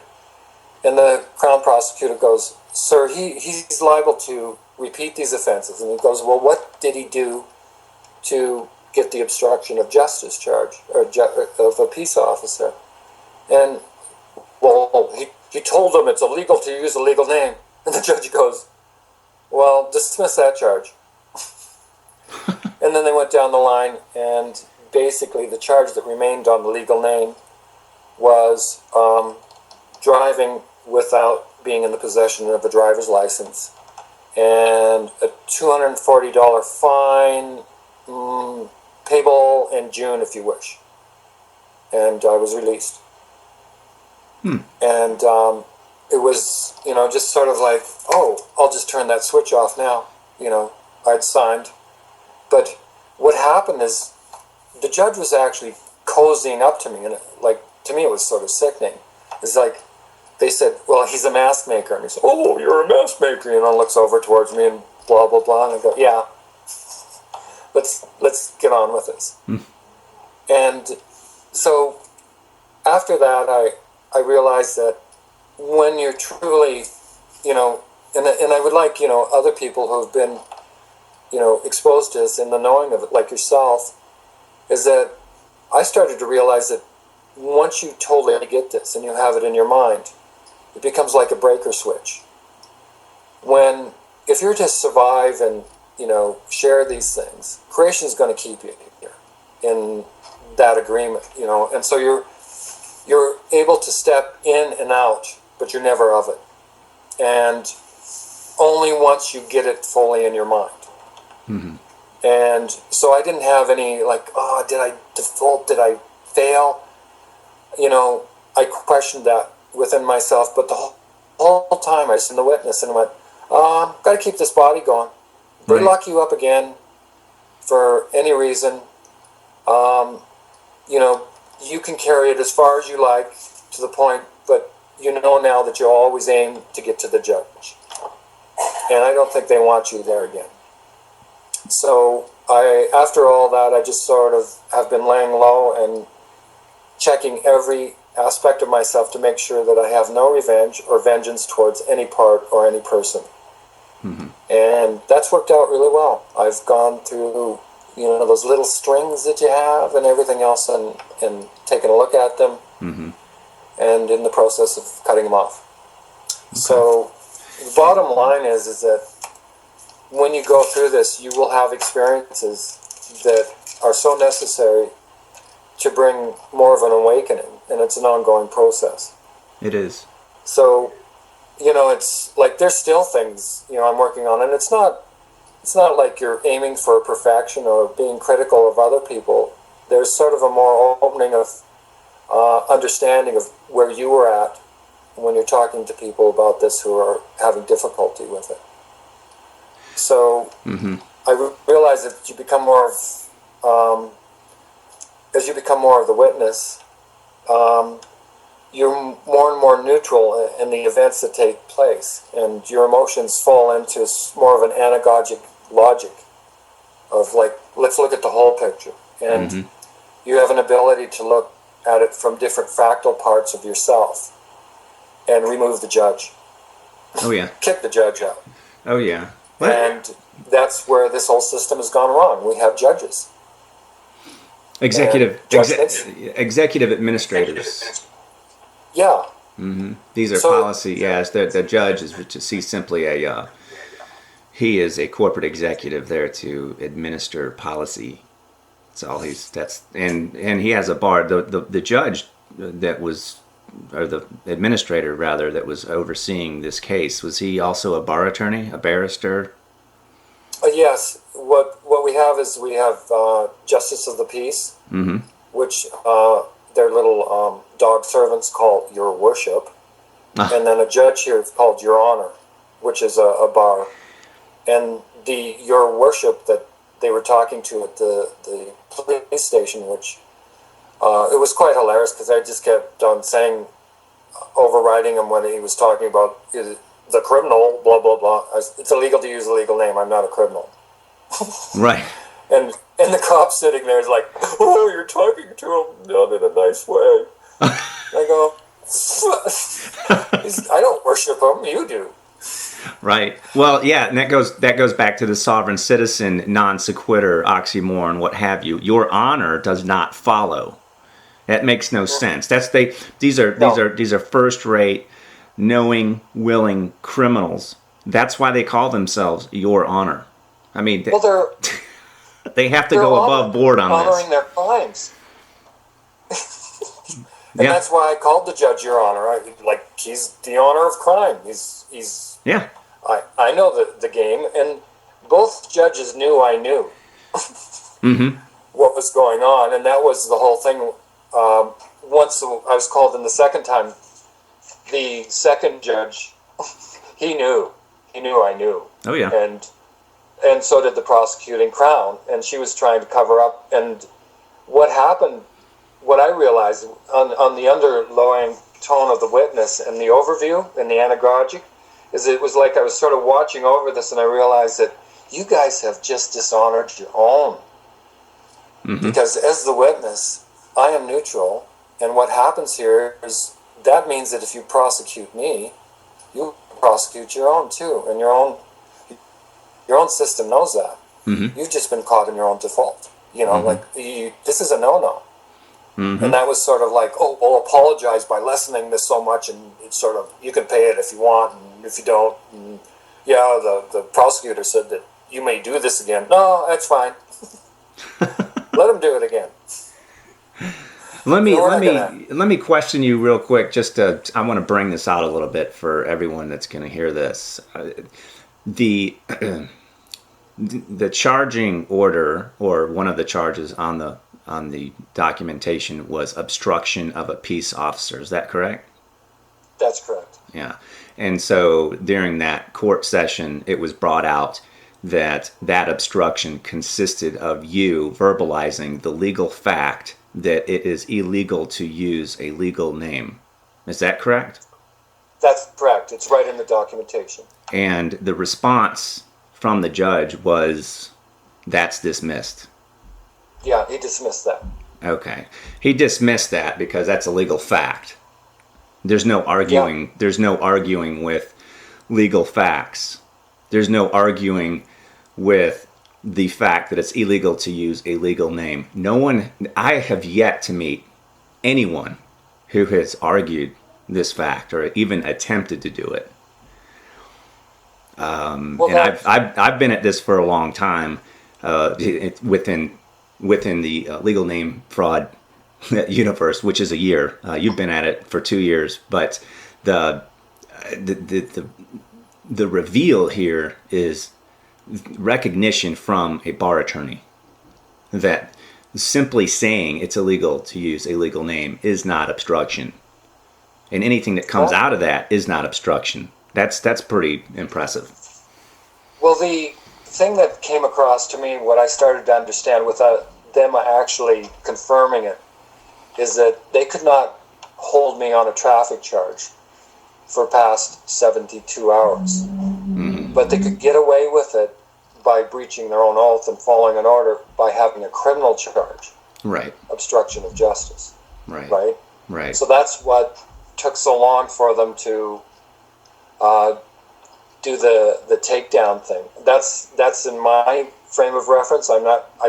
And the Crown prosecutor goes, sir, he's liable to repeat these offenses. And he goes, well, what did he do to get the obstruction of justice charge, or of a peace officer? And, well, he told them it's illegal to use a legal name. And the judge goes, well, dismiss that charge. And then they went down the line, and basically the charge that remained on the legal name was driving without being in the possession of a driver's license, and a $240 fine, payable in June if you wish. And I was released. And it was, you know, just sort of like, oh, I'll just turn that switch off now. You know, I'd signed. But what happened is the judge was actually cozying up to me, and to me it was sort of sickening. It's like, they said, well, he's a mask maker. And he said, oh, you're a mask maker. You know, looks over towards me and blah, blah, blah. And I go, yeah, let's get on with this. And so after that, I realized that when you're truly, you know, and I would like, you know, other people who have been, you know, exposed to this in the knowing of it, like yourself, is that I started to realize that once you totally get this and you have it in your mind, it becomes like a breaker switch. If you're to survive and, you know, share these things, creation is going to keep you here in that agreement, you know, and so you're able to step in and out, but you're never of it. And only once you get it fully in your mind. And so I didn't have any like, oh, did I default? Did I fail? You know, I questioned that within myself, but the whole time I was in the witness and went, got to keep this body going. They lock you up again for any reason. You know, you can carry it as far as you like to the point, but you know now that you always aim to get to the judge. And I don't think they want you there again. So after all that, I just sort of have been laying low and checking every aspect of myself to make sure that I have no revenge or vengeance towards any part or any person. And that's worked out really well. I've gone through, you know, those little strings that you have and everything else, and taken a look at them, and in the process of cutting them off. So the bottom line is that when you go through this, you will have experiences that are so necessary to bring more of an awakening, and it's an ongoing process. It is. So it's like there's still things, I'm working on, and it's not like you're aiming for perfection or being critical of other people. There's sort of a more opening of understanding of where you were at when you're talking to people about this who are having difficulty with it. So I realize that you become more of, as you become more of the witness, you're more and more neutral in the events that take place, and your emotions fall into more of an anagogic logic of like, let's look at the whole picture. And you have an ability to look at it from different fractal parts of yourself and remove the judge. Oh, yeah. Kick the judge out. Oh, yeah. What? And that's where this whole system has gone wrong. We have judges. Executive administrators. Yeah. These are policy. Yes, the judge is simply he is a corporate executive there to administer policy. That's all and he has a bar. The judge that was, or the administrator rather, that was overseeing this case, was he also a bar attorney, a barrister? Yes. What we have is justice of the peace, which their little dog servants call your worship, and then a judge here is called your honor, which is a bar. And the your worship that they were talking to at the police station, which it was quite hilarious because I just kept on saying, overriding him when he was talking about the criminal, blah, blah, blah. It's illegal to use a legal name. I'm not a criminal. Right. And the cop sitting there is like, oh, you're talking to him not in a nice way. I go, I don't worship him. You do. Right. Well, yeah, and that goes back to the sovereign citizen non sequitur oxymoron, what have you. Your honor does not follow. That makes no sense. These are first rate, knowing, willing criminals. That's why they call themselves your honor. I mean, they have to go above board on this. Honoring their crimes. And that's why I called the judge your honor. He's the honor of crime. He's yeah. I know the game, and both judges knew I knew what was going on, and that was the whole thing. Once I was called in the second time, the second judge, he knew I knew. Oh yeah. And so did the prosecuting crown, and she was trying to cover up. And what happened, what I realized on the underlying tone of the witness and the overview and the anagogic, is it was like I was sort of watching over this, and I realized that you guys have just dishonored your own. Because as the witness, I am neutral, and what happens here is that means that if you prosecute me, you prosecute your own too, and your own system knows that. You've just been caught in your own default. This is a no-no. And that was sort of like, oh, we'll apologize by lessening this so much, and it's sort of, you can pay it if you want, and if you don't, and the prosecutor said that you may do this again. No, that's fine. Let him do it again. Let me question you real quick. I want to bring this out a little bit for everyone that's going to hear this. The charging order, or one of the charges on the documentation, was obstruction of a peace officer. Is that correct? That's correct. Yeah. And so during that court session, it was brought out that obstruction consisted of you verbalizing the legal fact that it is illegal to use a legal name. Is that correct? That's correct. It's right in the documentation. And the response from the judge was, that's dismissed. Yeah, he dismissed that. Okay. He dismissed that because that's a legal fact. There's no arguing. Yeah. There's no arguing with legal facts. There's no arguing with the fact that it's illegal to use a legal name. I have yet to meet anyone who has argued this fact or even attempted to do it. I've been at this for a long time within the legal name fraud universe, which is a year. You've been at it for 2 years, but the reveal here is recognition from a bar attorney that simply saying it's illegal to use a legal name is not obstruction, and anything that comes out of that is not obstruction. That's pretty impressive. Well, the thing that came across to me, what I started to understand without them actually confirming it, is that they could not hold me on a traffic charge for past 72 hours. Mm-hmm. But they could get away with it by breaching their own oath and following an order by having a criminal charge. Right. Obstruction of justice. Right. Right? Right. So that's what took so long for them to do the takedown thing. That's in my frame of reference. I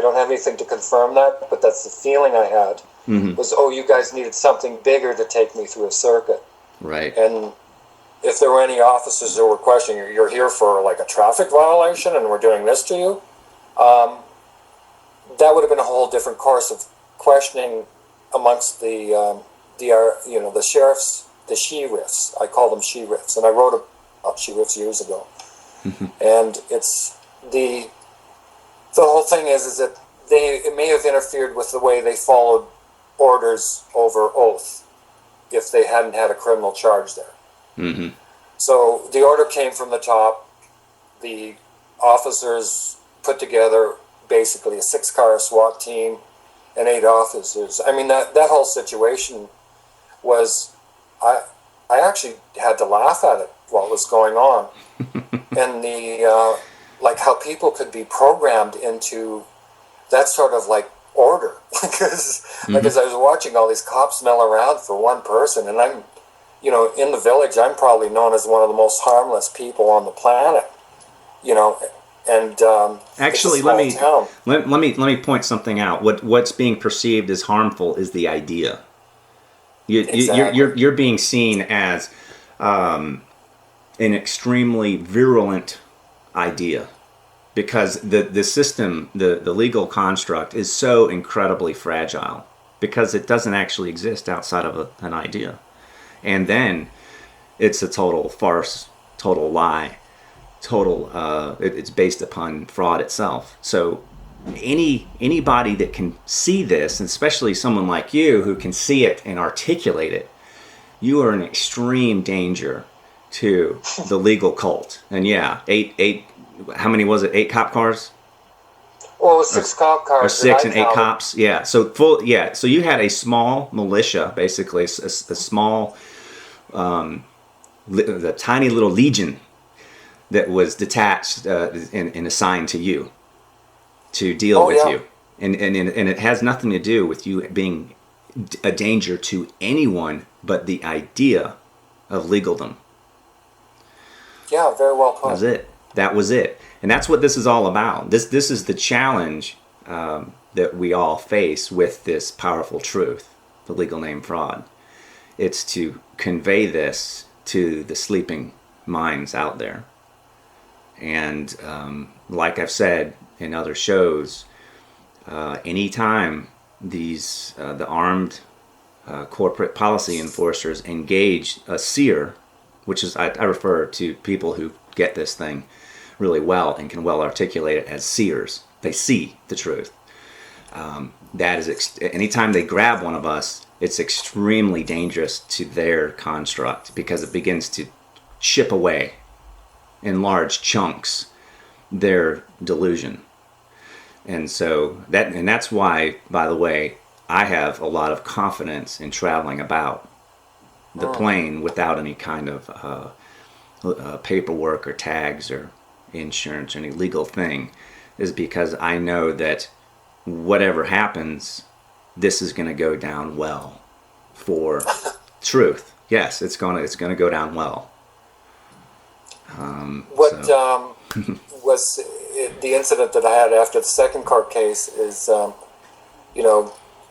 don't have anything to confirm that, but that's the feeling I had. Mm-hmm. Was, oh, you guys needed something bigger to take me through a circuit. Right. And if there were any officers who were questioning, you're here for like a traffic violation and we're doing this to you, that would have been a whole different course of questioning amongst the sheriffs, the sheriffs. I call them sheriffs, and I wrote about sheriffs years ago. And it's the whole thing is that it may have interfered with the way they followed orders over oath if they hadn't had a criminal charge there. Mm-hmm. So the order came from the top. The officers put together basically a 6-car SWAT team and 8 officers. I mean, that whole situation was, I actually had to laugh at it while it was going on. And the like how people could be programmed into that sort of like order. because I was watching all these cops mill around for one person, and I'm, in the village, I'm probably known as one of the most harmless people on the planet, and actually, it's a small town. let me point something out. What's being perceived as harmful is the idea. Exactly. You're being seen as an extremely virulent idea, because the system, the legal construct, is so incredibly fragile because it doesn't actually exist outside of an idea. And then it's a total farce, total lie, it's based upon fraud itself. So anybody that can see this, and especially someone like you who can see it and articulate it, you are in extreme danger to the legal cult. And yeah, eight, how many was it? 8 cop cars? Well, it was 6 cop cars. Or 6 and 8 cops. Yeah. So So you had a small militia, basically, a small, the tiny little legion that was detached and assigned to you to deal with you, and it has nothing to do with you being a danger to anyone, but the idea of legaldom. Yeah, very well put. That was it. And that's what this is all about. This is the challenge that we all face with this powerful truth, the legal name fraud. It's to convey this to the sleeping minds out there. And like I've said in other shows, anytime these the armed corporate policy enforcers engage a seer, which is I refer to people who get this thing really well and can well articulate it as seers. They see the truth. That is anytime they grab one of us, it's extremely dangerous to their construct, because it begins to chip away in large chunks their delusion. And so that's why, by the way, I have a lot of confidence in traveling about the plane without any kind of paperwork or tags or insurance or any legal thing, is because I know that whatever happens, this is going to go down well for truth. Yes, it's going to go down well. Was the incident that I had after the second court case is,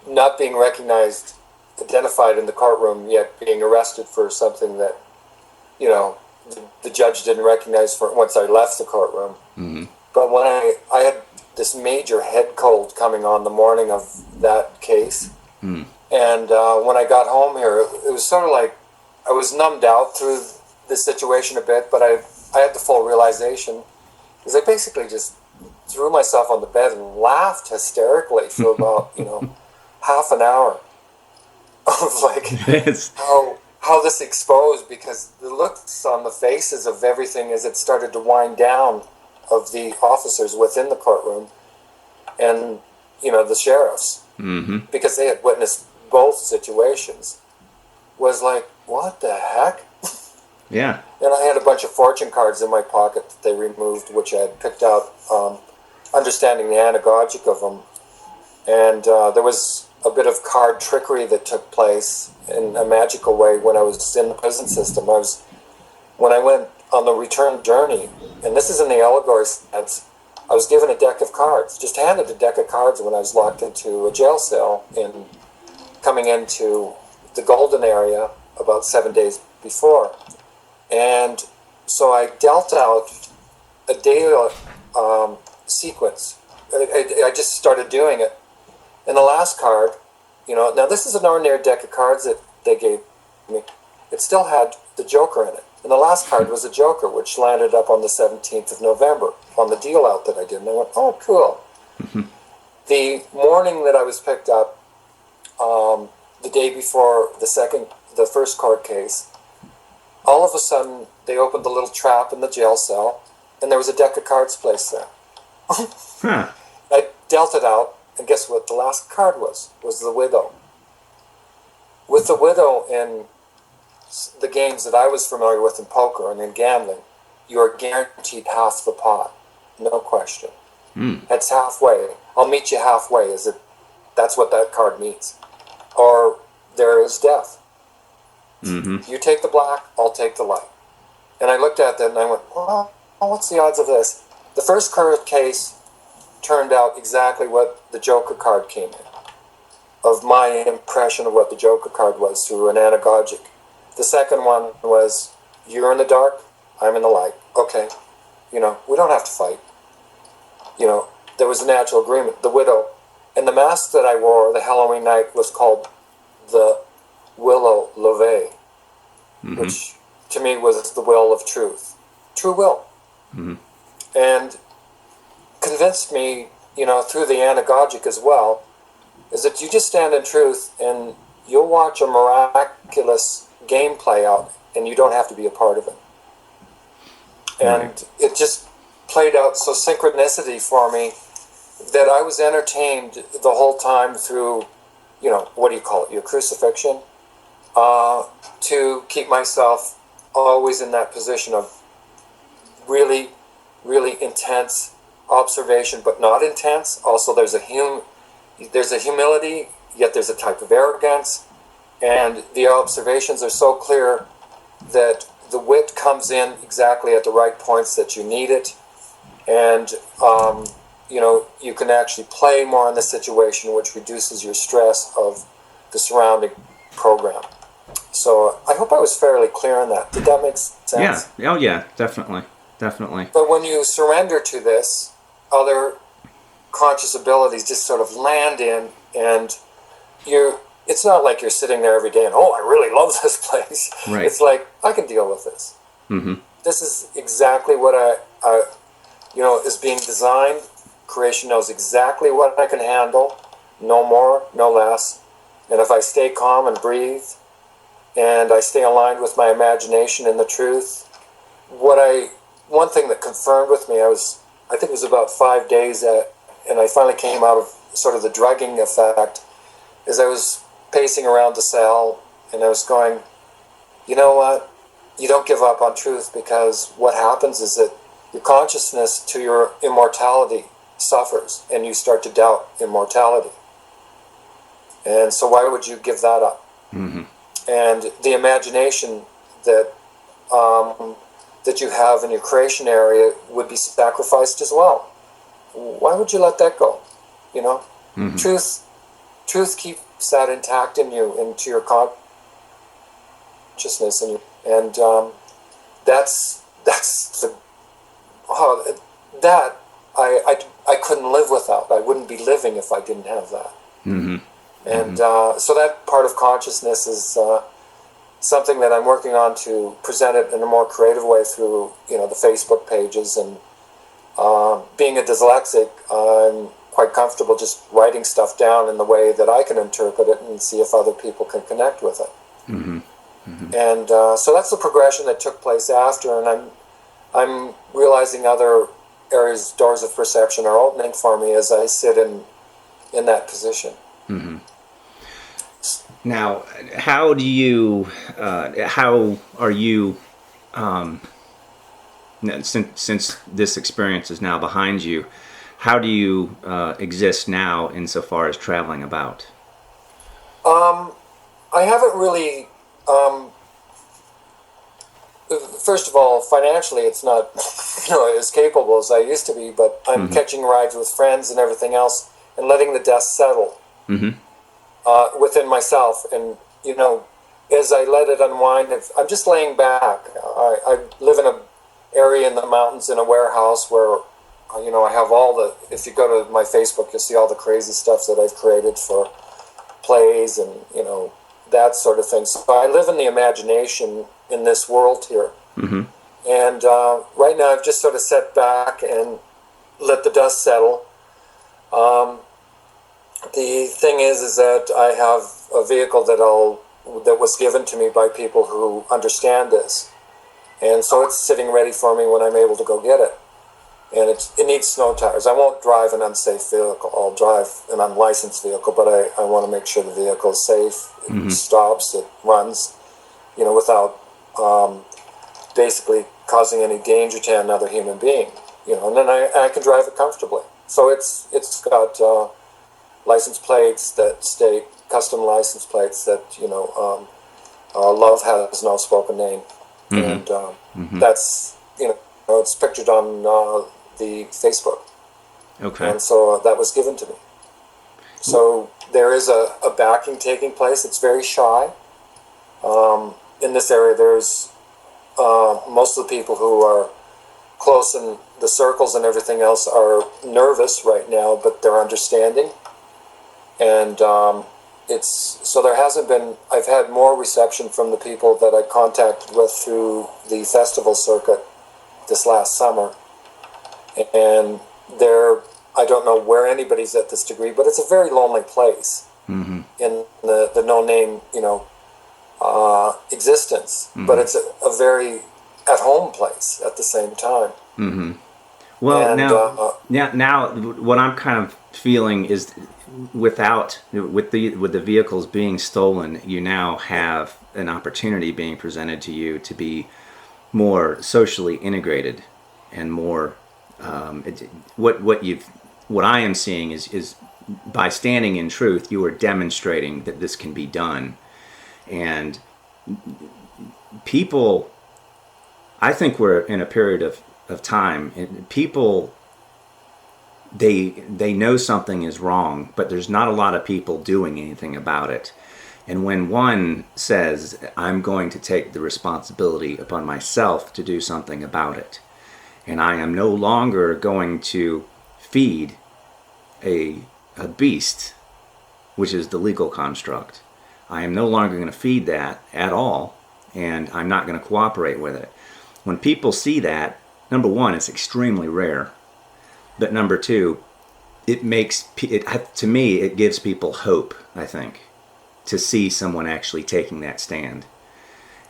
not being recognized, identified in the courtroom, yet being arrested for something that, the judge didn't recognize for once I left the courtroom. Mm-hmm. But when I had this major head cold coming on the morning of that case, and when I got home here, it was sort of like I was numbed out through the situation a bit, but I had the full realization, because I basically just threw myself on the bed and laughed hysterically for about, half an hour of like how this exposed, because the looks on the faces of everything as it started to wind down of the officers within the courtroom and, the sheriffs, because they had witnessed both situations, was like, what the heck? Yeah. And I had a bunch of fortune cards in my pocket that they removed, which I had picked out, understanding the anagogic of them. And there was a bit of card trickery that took place in a magical way when I was in the prison system. When I went on the return journey, and this is in the allegory sense, I was given a deck of cards, just handed a deck of cards when I was locked into a jail cell coming into the Golden area about 7 days before. And so I dealt out a daily sequence. I just started doing it. And the last card, now this is an ordinary deck of cards that they gave me. It still had the Joker in it. And the last card was a Joker, which landed up on the 17th of November on the deal out that I did. And I went, oh, cool. The morning that I was picked up, the day before the first court case, all of a sudden they opened the little trap in the jail cell, and there was a deck of cards placed there. I dealt it out, and guess what the last card was the Widow. With the Widow in the games that I was familiar with in poker and in gambling, you are guaranteed half the pot, no question. It's halfway. I'll meet you halfway. That's what that card means. Or there is death. You take the black, I'll take the light. And I looked at that and I went, well, what's the odds of this? The first current case turned out exactly what the Joker card came in, of my impression of what the Joker card was through an anagogic. The second one was, you're in the dark, I'm in the light. Okay, we don't have to fight. There was a natural agreement. The Widow. And the mask that I wore the Halloween night was called the Willow Leve, which to me was the will of truth. True will. And convinced me, through the anagogic as well, is that you just stand in truth and you'll watch a miraculous game play out and you don't have to be a part of it. And it just played out so synchronicity for me that I was entertained the whole time through, what do you call it, your crucifixion, to keep myself always in that position of really, really intense observation, but not intense. Also, there's a humility, yet there's a type of arrogance, and the observations are so clear that the wit comes in exactly at the right points that you need it, and you can actually play more in the situation, which reduces your stress of the surrounding program. So I hope I was fairly clear on that. Did that make sense? Yeah. Oh, yeah. Definitely. But when you surrender to this, other conscious abilities just sort of land in, and it's not like you're sitting there every day and, I really love this place. Right. It's like, I can deal with this. This is exactly what I is being designed. Creation knows exactly what I can handle, no more, no less. And if I stay calm and breathe, and I stay aligned with my imagination and the truth, one thing that confirmed with me, I think it was about 5 days and I finally came out of sort of the drugging effect, is I was pacing around the cell and I was going, you know what? You don't give up on truth, because what happens is that your consciousness to your immortality suffers and you start to doubt immortality. And so why would you give that up? And the imagination that you have in your creation area would be sacrificed as well. Why would you let that go? Truth keeps that intact in you, into your consciousness, and that's the that I couldn't live without. I wouldn't be living if I didn't have that. And so that part of consciousness is something that I'm working on to present it in a more creative way through, the Facebook pages. And being a dyslexic, I'm quite comfortable just writing stuff down in the way that I can interpret it and see if other people can connect with it. Mm-hmm. Mm-hmm. And so that's the progression that took place after, and I'm realizing other areas, doors of perception are opening for me as I sit in that position. Mm-hmm. Now, how do you, how are you, since this experience is now behind you, how do you exist now insofar as traveling about? I haven't really, first of all, financially it's not, as capable as I used to be, but I'm Mm-hmm. catching rides with friends and everything else and letting the dust settle. Mm-hmm. Within myself, and as I let it unwind, I'm just laying back. I live in an area in the mountains in a warehouse where I have all the, if you go to my Facebook, you'll see all the crazy stuff that I've created for plays and that sort of thing. So I live in the imagination in this world here. Mm-hmm. And right now I've just sort of sat back and let the dust settle. The thing is that I have a vehicle that was given to me by people who understand this, and so it's sitting ready for me when I'm able to go get it. And it needs snow tires. I won't drive an unsafe vehicle. I'll drive an unlicensed vehicle, but I want to make sure the vehicle is safe. It Mm-hmm. stops, it runs, without basically causing any danger to another human being. And then I can drive it comfortably. So it's got license plates that state, custom license plates that love has no spoken name. Mm-hmm. And Mm-hmm. that's it's pictured on the Facebook. Okay. And so that was given to me. So there is a backing taking place. It's very shy. In this area, there's most of the people who are close in the circles and everything else are nervous right now, but they're understanding. And so there hasn't been, I've had more reception from the people that I contacted with through the festival circuit this last summer. And I don't know where anybody's at this degree, but it's a very lonely place. Mm-hmm. In the no-name, existence. Mm-hmm. But it's a very at-home place at the same time. Mm-hmm. Well, and, now what I'm kind of feeling is with the vehicles being stolen, you now have an opportunity being presented to you to be more socially integrated and more what I am seeing is by standing in truth, you are demonstrating that this can be done. And people, I think we're in a period of time, and people, they know something is wrong, but there's not a lot of people doing anything about it. And when one says, I'm going to take the responsibility upon myself to do something about it, and I am no longer going to feed a beast, which is the legal construct. I am no longer going to feed that at all, and I'm not going to cooperate with it. When people see that, number one, it's extremely rare. But number two, to me, it gives people hope, I think, to see someone actually taking that stand.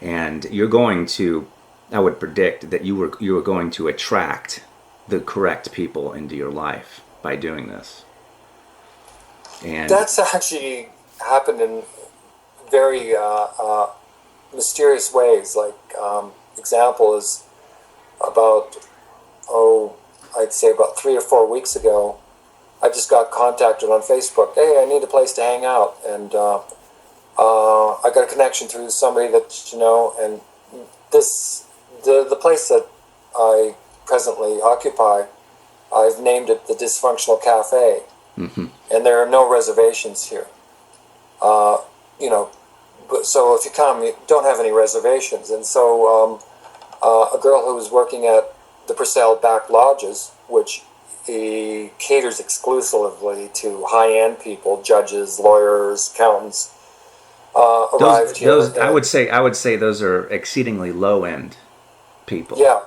And you're going to, I would predict that you were going to attract the correct people into your life by doing this. And that's actually happened in very mysterious ways. Like, example is about, I'd say about 3 or 4 weeks ago, I just got contacted on Facebook. Hey, I need a place to hang out. And I got a connection through somebody that, and the place that I presently occupy, I've named it the Dysfunctional Cafe. Mm-hmm. And there are no reservations here. So if you come, you don't have any reservations. And so a girl who was working at the Purcell Back Lodges, which he caters exclusively to high-end people, judges, lawyers, accountants, arrived here. I would say those are exceedingly low end people. Yeah,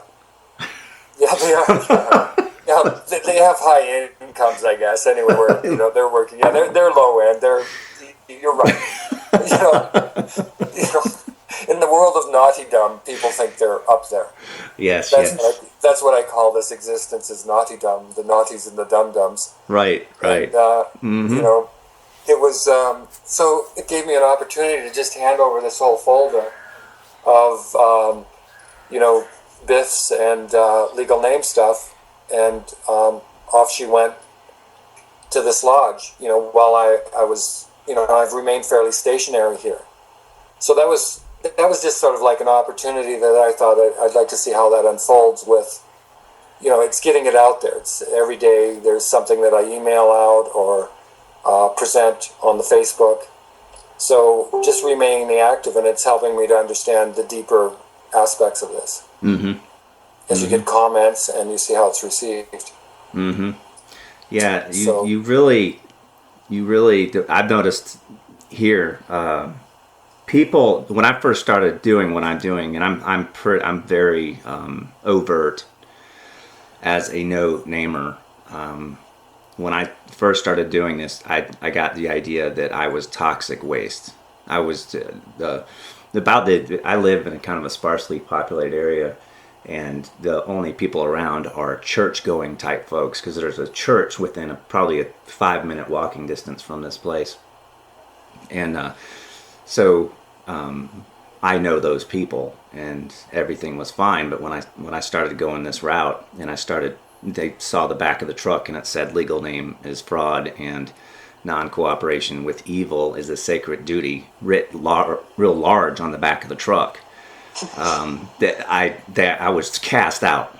yeah, they are. Yeah, they have high incomes, I guess. Anyway, where they're working. Yeah, they're low end. You're right. You know, you know, in the world of naughty dumb, people think they're up there. Yes, That's what I call this existence is naughty dumb. The naughties and the dum dums. Right. And, it was so it gave me an opportunity to just hand over this whole folder of Biff's and legal name stuff, and off she went to this lodge. While I was I've remained fairly stationary here. So that was just sort of like an opportunity that I thought I'd like to see how that unfolds with. It's getting it out there. It's every day there's something that I email out or present on the Facebook. So just remaining active, and it's helping me to understand the deeper aspects of this. Mm-hmm. As you get comments and you see how it's received. Mm-hmm. Yeah, you really, I've noticed here, people, when I first started doing what I'm doing, and I'm very overt as a no-namer. When I first started doing this, I got the idea that I was toxic waste. I was I live in a kind of a sparsely populated area, and the only people around are church-going type folks, because there's a church within probably a 5-minute walking distance from this place. And so I know those people, and everything was fine. But when I started going this route, and they saw the back of the truck, and it said legal name is fraud, and non-cooperation with evil is a sacred duty, writ real large on the back of the truck. That I was cast out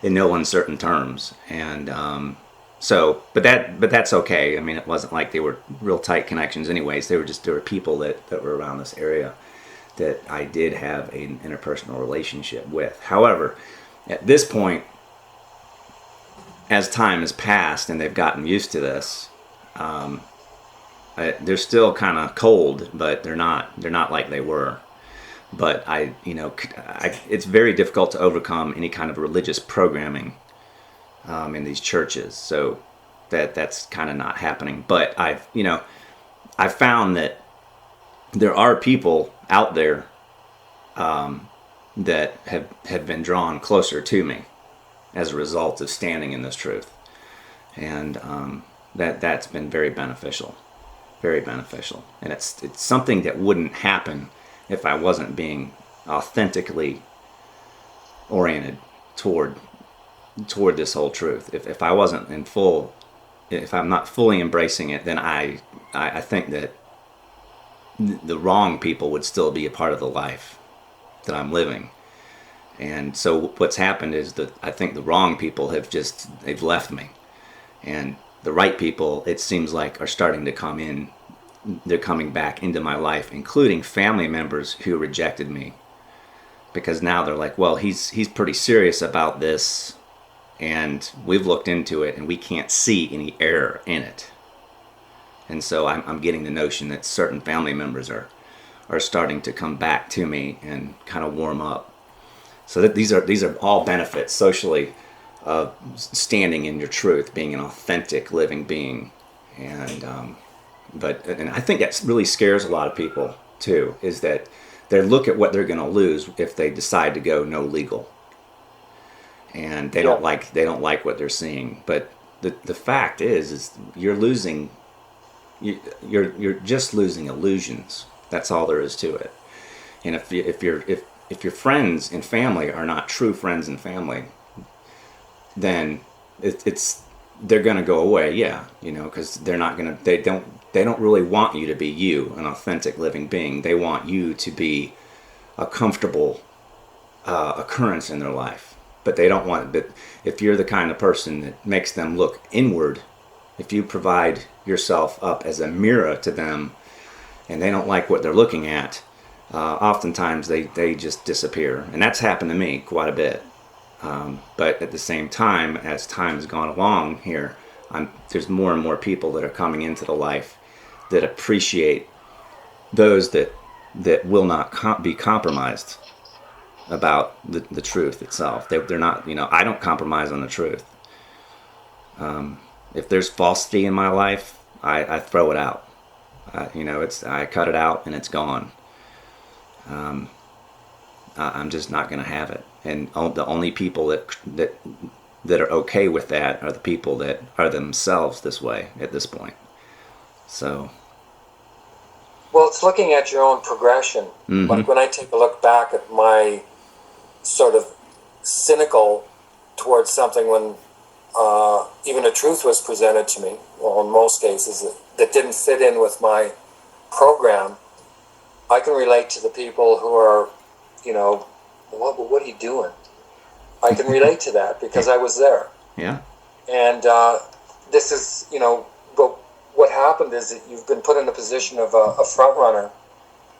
in no uncertain terms, and but that's okay. I mean, it wasn't like they were real tight connections, anyways. There were people that were around this area that I did have an interpersonal relationship with. However, at this point, as time has passed and they've gotten used to this, they're still kind of cold, but they're not like they were. But it's very difficult to overcome any kind of religious programming in these churches. So that's kind of not happening. But I've found that there are people out there that have been drawn closer to me as a result of standing in this truth, and that's been very beneficial. Very beneficial, and it's something that wouldn't happen if I wasn't being authentically oriented toward this whole truth. If I wasn't if I'm not fully embracing it, then I think that the wrong people would still be a part of the life that I'm living. And so what's happened is that I think the wrong people they've left me, and the right people, it seems like, are starting to come in. They're coming back into my life, including family members who rejected me, because now they're like, well, he's pretty serious about this, and we've looked into it, and we can't see any error in it. And so I'm getting the notion that certain family members are starting to come back to me and kind of warm up. So that these are all benefits socially of standing in your truth, being an authentic living being, and I think that really scares a lot of people too. Is that they look at what they're going to lose if they decide to go no legal, and they don't like what they're seeing. But the fact is you're losing. You're just losing illusions. That's all there is to it. And if your friends and family are not true friends and family, then they're gonna go away. Yeah, because they're not gonna. They don't really want you to be you, an authentic living being. They want you to be a comfortable occurrence in their life. But they don't want. But if you're the kind of person that makes them look inward, if you provide yourself up as a mirror to them, and they don't like what they're looking at, oftentimes they just disappear. And that's happened to me quite a bit. But at the same time, as time's gone along here, there's more and more people that are coming into the life that appreciate those that will not be compromised about the truth itself. They're not, I don't compromise on the truth. If there's falsity in my life, I throw it out. I cut it out and it's gone. I'm just not going to have it. And the only people that are okay with that are the people that are themselves this way at this point. So. Well, it's looking at your own progression. Mm-hmm. Like when I take a look back at my sort of cynical towards something when even a truth was presented to me, well, in most cases, that didn't fit in with my program, I can relate to the people who are, what are you doing? I can relate to that because I was there. Yeah. And this is, but what happened is that you've been put in a position of a front runner,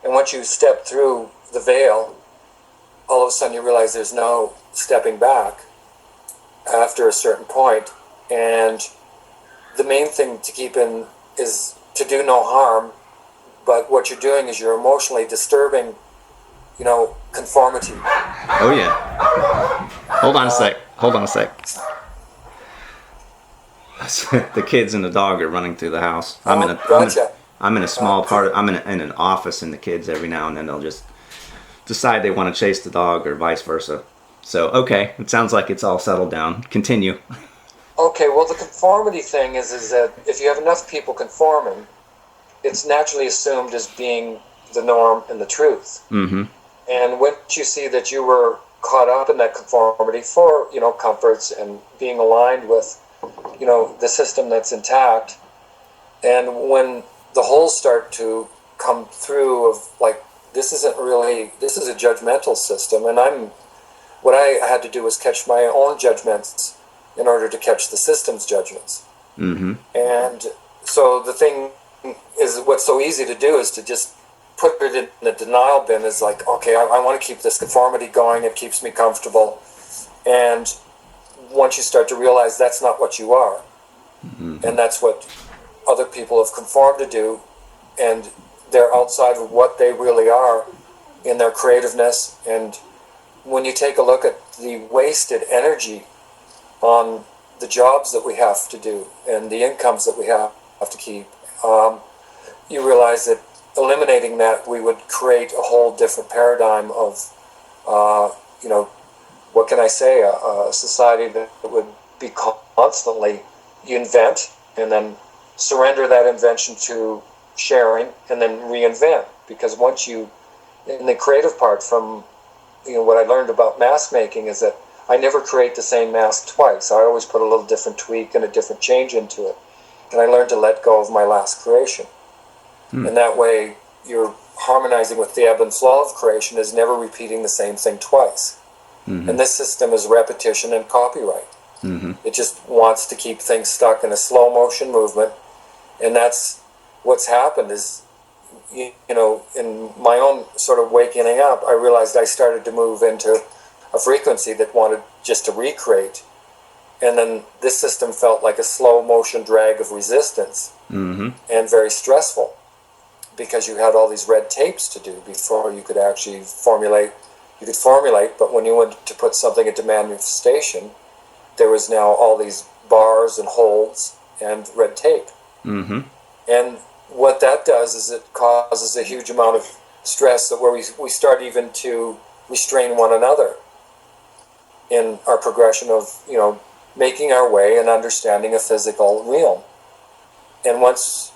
and once you step through the veil, all of a sudden you realize there's no stepping back after a certain point. And the main thing to keep in is to do no harm, but what you're doing is you're emotionally disturbing, conformity. Oh yeah. Hold on a sec. The kids and the dog are running through the house. I'm in a small part. I'm in an office, and the kids every now and then they'll just decide they want to chase the dog or vice versa. So okay, it sounds like it's all settled down. Continue. Okay, well the conformity thing is that if you have enough people conforming, it's naturally assumed as being the norm and the truth. Mm-hmm. And once you see that you were caught up in that conformity for comforts and being aligned with the system that's intact, and when the holes start to come through of like, this is a judgmental system, and what I had to do was catch my own judgments in order to catch the system's judgments. Mm-hmm. And so the thing is, what's so easy to do is to just put it in the denial bin. Is like, okay, I want to keep this conformity going, it keeps me comfortable. And once you start to realize that's not what you are, mm-hmm. and that's what other people have conformed to do, and they're outside of what they really are in their creativeness. And when you take a look at the wasted energy on the jobs that we have to do and the incomes that we have to keep, you realize that eliminating that, we would create a whole different paradigm of, what can I say, a society that would be constantly, you invent and then surrender that invention to sharing and then reinvent. Because once you, in the creative part from, what I learned about mask making is that I never create the same mask twice. I always put a little different tweak and a different change into it. And I learned to let go of my last creation. And that way you're harmonizing with the ebb and flow of creation, is never repeating the same thing twice. Mm-hmm. And this system is repetition and copyright. Mm-hmm. It just wants to keep things stuck in a slow motion movement. And that's what's happened is, in my own sort of waking up, I realized I started to move into a frequency that wanted just to recreate. And then this system felt like a slow motion drag of resistance, mm-hmm. and very stressful, because you had all these red tapes to do before you could actually formulate. You could formulate, but when you went to put something into manifestation, there was now all these bars and holds and red tape. Mm-hmm. And what that does is it causes a huge amount of stress, that where we start even to restrain one another in our progression of, making our way and understanding a physical realm. And once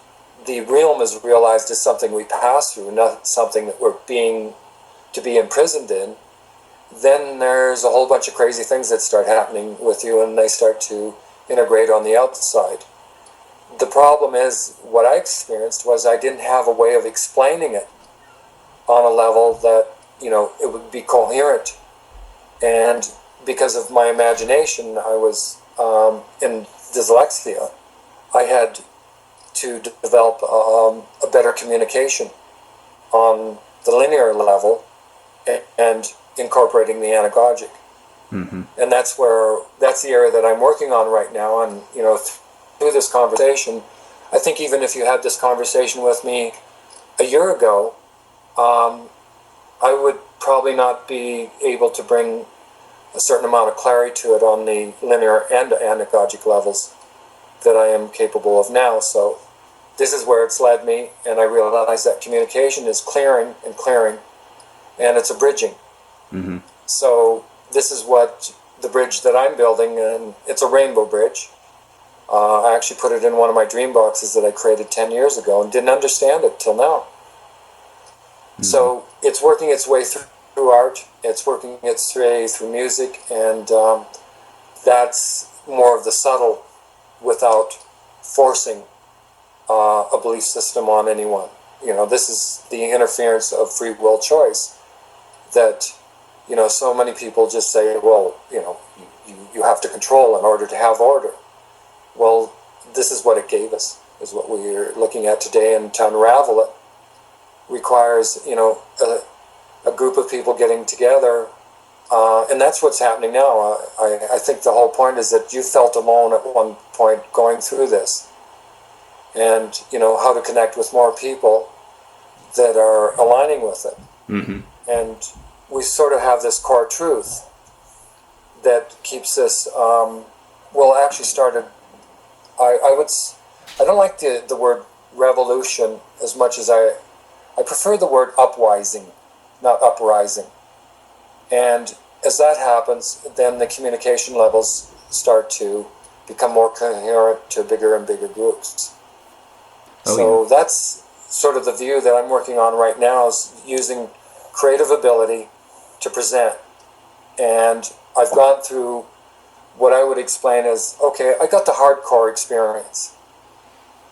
the realm is realized as something we pass through, not something that we're being to be imprisoned in, then there's a whole bunch of crazy things that start happening with you, and they start to integrate on the outside. The problem is, what I experienced was I didn't have a way of explaining it on a level that, it would be coherent. And because of my imagination, I was in dyslexia. I had to develop a better communication on the linear level and incorporating the anagogic. Mm-hmm. And that's the area that I'm working on right now. And, through this conversation, I think even if you had this conversation with me a year ago, I would probably not be able to bring a certain amount of clarity to it on the linear and anagogic levels that I am capable of now. So this is where it's led me, and I realize that communication is clearing and clearing, and it's a bridging. Mm-hmm. So this is what the bridge that I'm building, and it's a rainbow bridge. I actually put it in one of my dream boxes that I created 10 years ago and didn't understand it till now. Mm-hmm. So it's working its way through art, it's working its way through music, and that's more of the subtle without forcing a belief system on anyone. You know, this is the interference of free will choice that, you know, so many people just say, well, you know, you have to control in order to have order. Well, this is what it gave us, is what we're looking at today, and to unravel it requires, you know, a group of people getting together, and that's what's happening now. I think the whole point is that you felt alone at one point going through this, and, you know, how to connect with more people that are aligning with it. Mm-hmm. And we sort of have this core truth that keeps us, well, actually started, I don't like the word revolution as much as I prefer the word uprising, not uprising. And as that happens, then the communication levels start to become more coherent to bigger and bigger groups. So that's sort of the view that I'm working on right now, is using creative ability to present. And I've gone through what I would explain as, okay, I got the hardcore experience,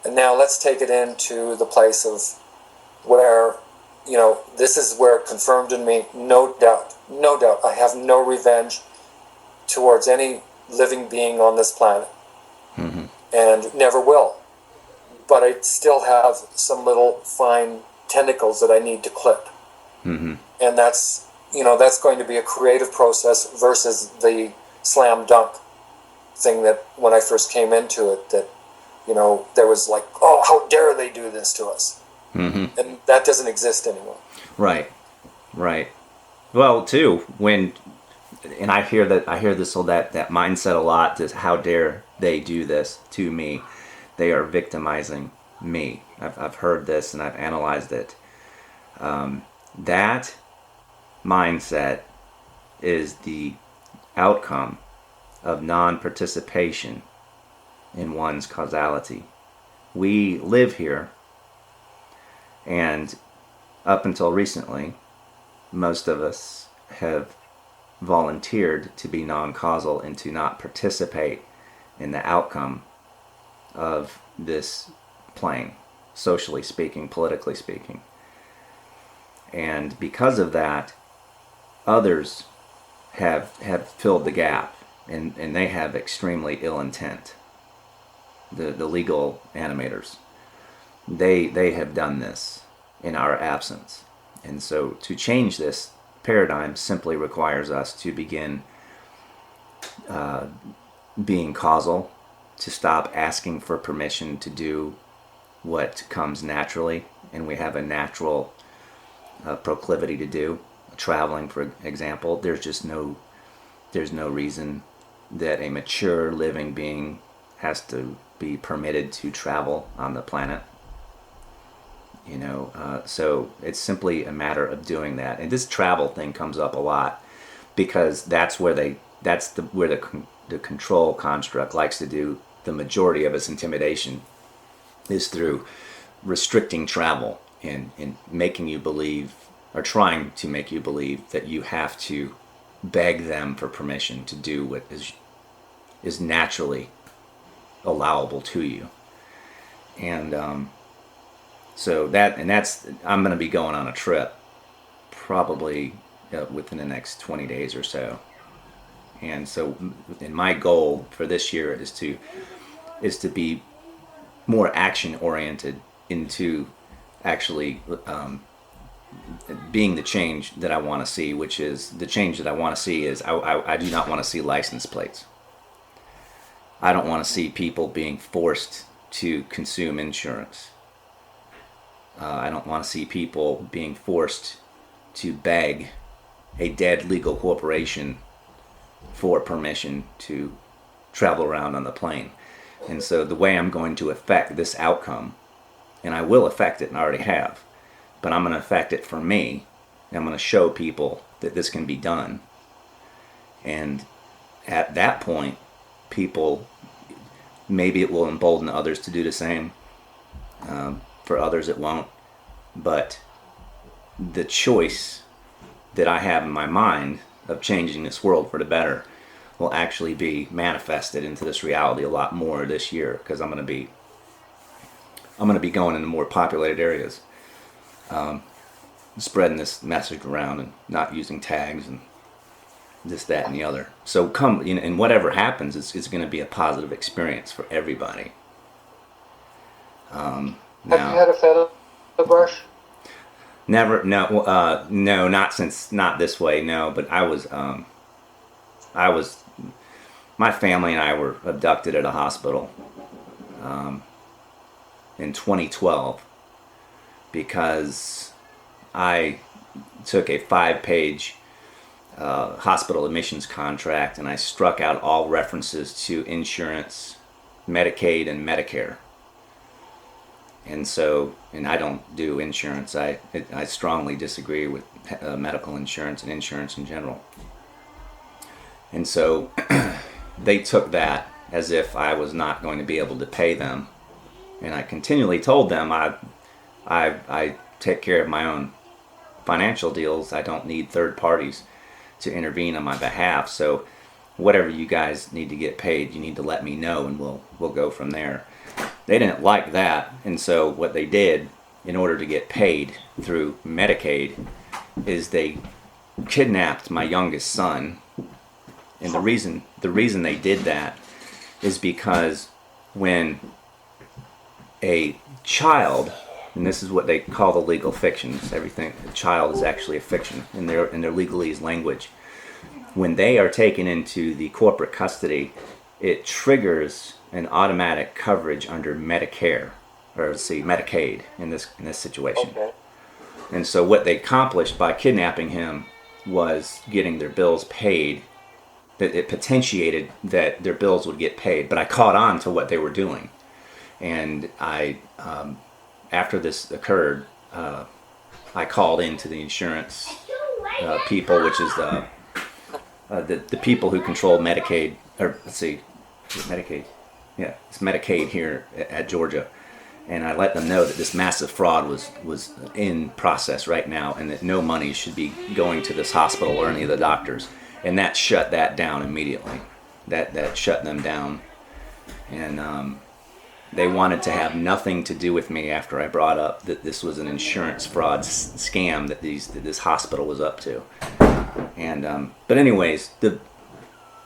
and now let's take it into the place of where, you know, this is where it confirmed in me, no doubt, I have no revenge towards any living being on this planet, mm-hmm. and never will. But I still have some little fine tentacles that I need to clip. Mm-hmm. And that's, you know, that's going to be a creative process versus the slam dunk thing that when I first came into it, that, you know, there was like, oh, how dare they do this to us? Mm-hmm. And that doesn't exist anymore. Right. Well, too, and I hear that mindset a lot, is how dare they do this to me? They are victimizing me. I've heard this and I've analyzed it. That mindset is the outcome of non-participation in one's causality. We live here, and up until recently, most of us have volunteered to be non-causal and to not participate in the outcome of this plane, socially speaking, politically speaking. And because of that, others have filled the gap, and they have extremely ill intent. The legal animators, they have done this in our absence. And so to change this paradigm simply requires us to begin being causal, to stop asking for permission to do what comes naturally, and we have a natural proclivity to do. Traveling, for example, there's no reason that a mature living being has to be permitted to travel on the planet. You know, so it's simply a matter of doing that. And this travel thing comes up a lot because that's where the control construct likes to do the majority of its intimidation, is through restricting travel and making you believe, or trying to make you believe, that you have to beg them for permission to do what is naturally allowable to you. And that's I'm going to be going on a trip probably within the next 20 days or so. And so, and my goal for this year is to be more action oriented into actually being the change that I want to see, which is the change that I want to see is I do not want to see license plates. I don't want to see people being forced to consume insurance. I don't want to see people being forced to beg a dead legal corporation for permission to travel around on the plane. And so the way I'm going to affect this outcome, and I will affect it and I already have, but I'm going to affect it for me. I'm going to show people that this can be done. And at that point, people, maybe it will embolden others to do the same. For others, it won't. But the choice that I have in my mind of changing this world for the better will actually be manifested into this reality a lot more this year, because I'm going to be going into more populated areas, spreading this message around and not using tags and this, that, and the other. So and whatever happens, it's going to be a positive experience for everybody. Have you had a featherbrush? Never, no, no, not this way, no. But I was, my family and I were abducted at a hospital in 2012 because I took a 5-page hospital admissions contract and I struck out all references to insurance, Medicaid, and Medicare. And so, and I don't do insurance. I strongly disagree with medical insurance and insurance in general. And so they took that as if I was not going to be able to pay them. And I continually told them I take care of my own financial deals. I don't need third parties to intervene on my behalf. So whatever you guys need to get paid, you need to let me know and we'll go from there. They didn't like that, and so what they did in order to get paid through Medicaid is they kidnapped my youngest son. And the reason they did that is because when a child, and this is what they call the legal fictions, everything, a child is actually a fiction in their legalese language. When they are taken into the corporate custody, it triggers an automatic coverage under Medicare, or Medicaid in this situation. Okay. And so what they accomplished by kidnapping him was getting their bills paid. That it potentiated that their bills would get paid, but I caught on to what they were doing, and I, after this occurred, I called into the insurance people, which is the people who control Medicaid, or let's see, Medicaid. Yeah, it's Medicaid here at Georgia. And I let them know that this massive fraud was in process right now and that no money should be going to this hospital or any of the doctors. And that shut that down immediately. That shut them down. And they wanted to have nothing to do with me after I brought up that this was an insurance fraud scam that this hospital was up to. And but anyways,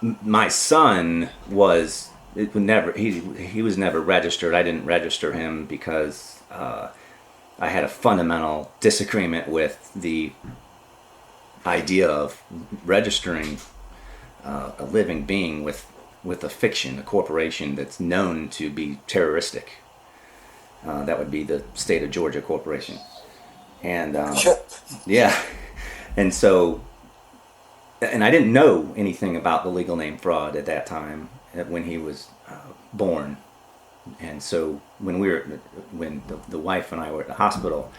my son was... He was never registered. I didn't register him because I had a fundamental disagreement with the idea of registering a living being with a fiction, a corporation that's known to be terroristic. That would be the State of Georgia Corporation. And yeah, and so, and I didn't know anything about the legal name fraud at that time. When he was born, and so when the wife and I were at the hospital,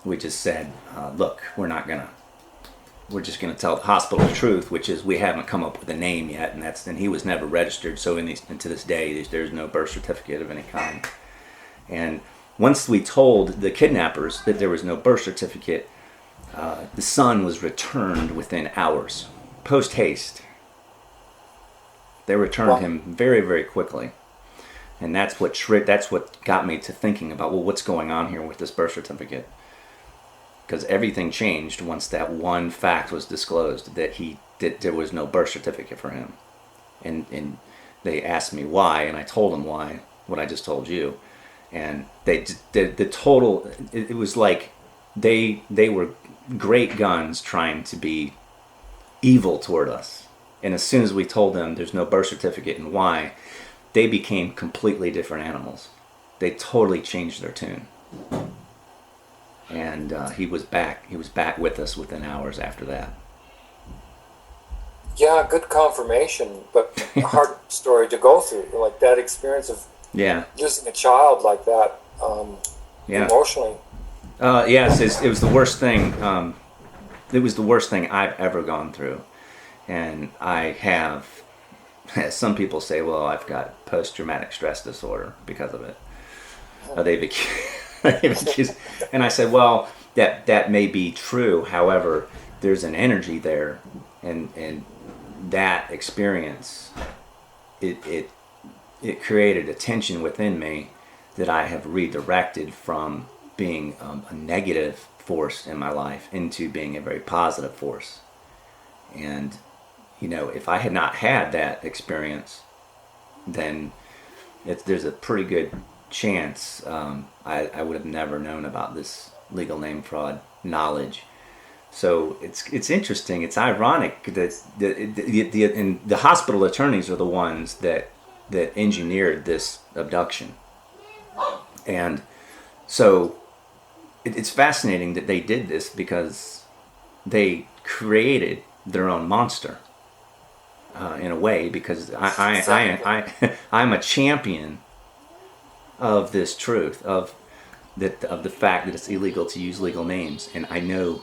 we just said, "Look, we're just gonna tell the hospital the truth, which is we haven't come up with a name yet, and he was never registered. So and to this day, there's no birth certificate of any kind." And once we told the kidnappers that there was no birth certificate, the son was returned within hours, post haste. They returned him very, very quickly, and that's what got me to thinking about, well, what's going on here with this birth certificate? Because everything changed once that one fact was disclosed that there was no birth certificate for him, and they asked me why, and I told them why, what I just told you, and it was like they were great guns trying to be evil toward us. And as soon as we told them there's no birth certificate and why, they became completely different animals. they totally changed their tune. And he was back with us within hours after that. Yeah, good confirmation, but a hard story to go through. Like that experience of losing a child like that, emotionally. Yes, it was the worst thing. It was the worst thing I've ever gone through, and I have. Some people say, "Well, I've got post-traumatic stress disorder because of it." They've accused, and I said, "Well, that may be true. However, there's an energy there, and that experience, it created a tension within me that I have redirected from being a negative force in my life into being a very positive force. And, if I had not had that experience, then there's a pretty good chance I would have never known about this legal name fraud knowledge. So it's interesting. It's ironic that the hospital attorneys are the ones that engineered this abduction, and so it's fascinating that they did this because they created their own monster in a way. Because I'm a champion of this truth of the fact that it's illegal to use legal names, and I know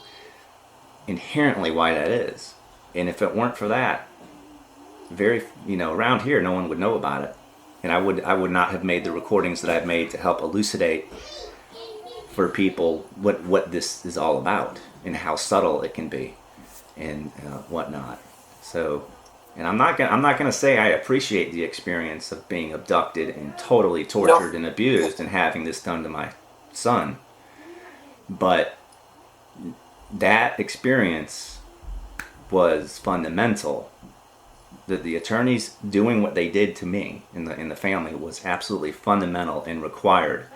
inherently why that is. And if it weren't for that, around here no one would know about it, and I would not have made the recordings that I've made to help elucidate for people what this is all about and how subtle it can be and whatnot. So, and I'm not gonna say I appreciate the experience of being abducted and totally tortured and abused and having this done to my son, but that experience was fundamental. The attorneys doing what they did to me in the family was absolutely fundamental and required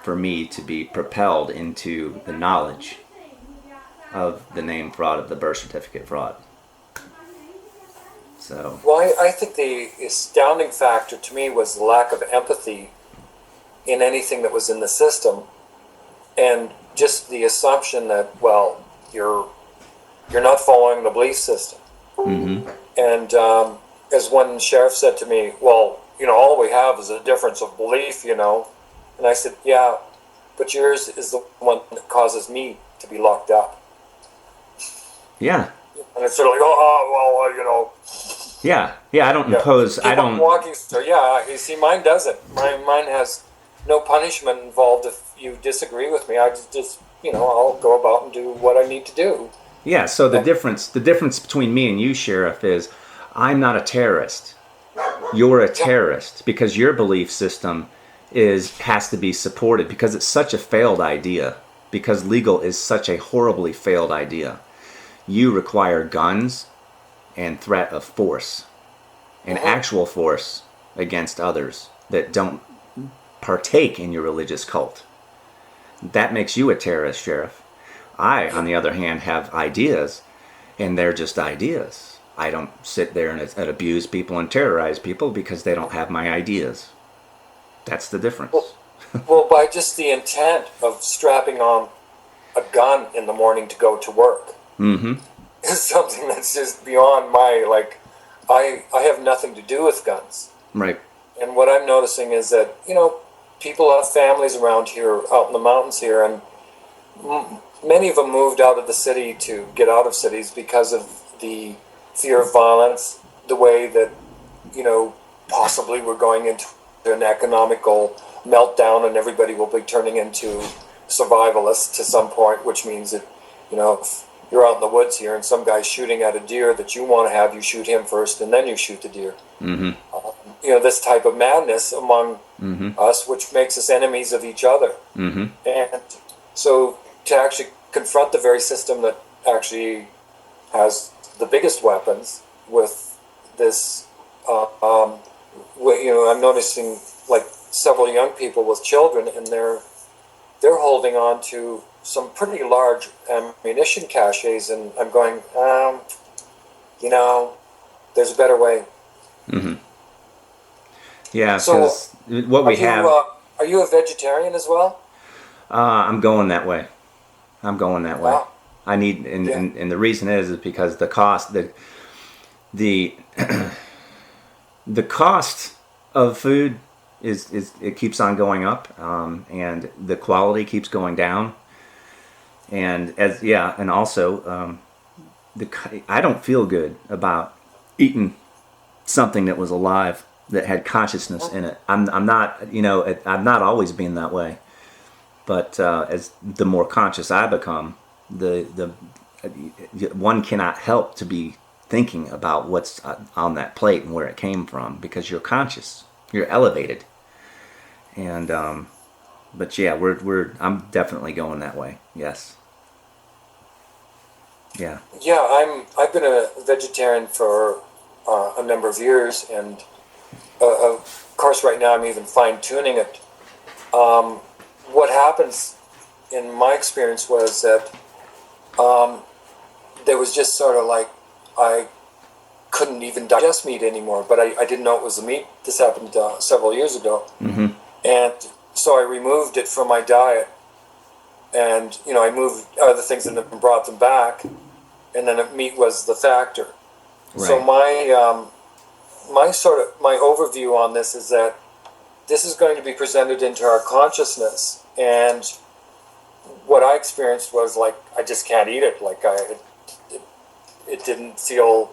for me to be propelled into the knowledge of the name fraud, of the birth certificate fraud. So, well, I think the astounding factor to me was the lack of empathy in anything that was in the system, and just the assumption that, well, you're not following the belief system. Mm-hmm. And as one sheriff said to me, well, all we have is a difference of belief, And I said, yeah, but yours is the one that causes me to be locked up. Yeah. And it's sort of like, Yeah, I don't impose. I don't. Walking. So you see, mine doesn't. Mine has no punishment involved if you disagree with me. I just I'll go about and do what I need to do. Yeah. So the difference between me and you, Sheriff, is I'm not a terrorist. You're a terrorist because your belief system has to be supported because it's such a failed idea. Because legal is such a horribly failed idea. You require guns and threat of force, and actual force against others that don't partake in your religious cult. That makes you a terrorist, Sheriff. I, on the other hand, have ideas, and they're just ideas. I don't sit there and abuse people and terrorize people because they don't have my ideas. That's the difference. Well, by just the intent of strapping on a gun in the morning to go to work. Mm-hmm. Is something that's just beyond my, I have nothing to do with guns. Right. And what I'm noticing is that, people have families around here, out in the mountains here, and many of them moved out of the city to get out of cities because of the fear of violence, the way that, possibly we're going into an economical meltdown and everybody will be turning into survivalists to some point, which means that, if you're out in the woods here and some guy's shooting at a deer that you want to have, you shoot him first and then you shoot the deer. Mm-hmm. This type of madness among us, which makes us enemies of each other. Mm-hmm. And so to actually confront the very system that actually has the biggest weapons with this, I'm noticing several young people with children, and they're holding on to some pretty large ammunition caches, and I'm going, there's a better way. Mm-hmm. Yeah, because what we have... Are you a vegetarian as well? I'm going that way. I'm going that way. Wow. I need, Yeah. and the reason is because the cost, the the cost of food is it keeps on going up, and the quality keeps going down. And and also I don't feel good about eating something that was alive that had consciousness in it. I'm not, I've not always been that way. But as the more conscious I become, the one cannot help to be thinking about what's on that plate and where it came from, because you're conscious, you're elevated. And but yeah, I'm definitely going that way. Yes. Yeah. Yeah, I've been a vegetarian for a number of years, and of course, right now I'm even fine tuning it. What happens in my experience was that there was just sort of like I couldn't even digest meat anymore, but I didn't know it was the meat. This happened several years ago, and so I removed it from my diet, and I moved other things and then brought them back, and then meat was the factor. Right. So my overview on this is that this is going to be presented into our consciousness, and what I experienced was like I just can't eat it. Like it didn't feel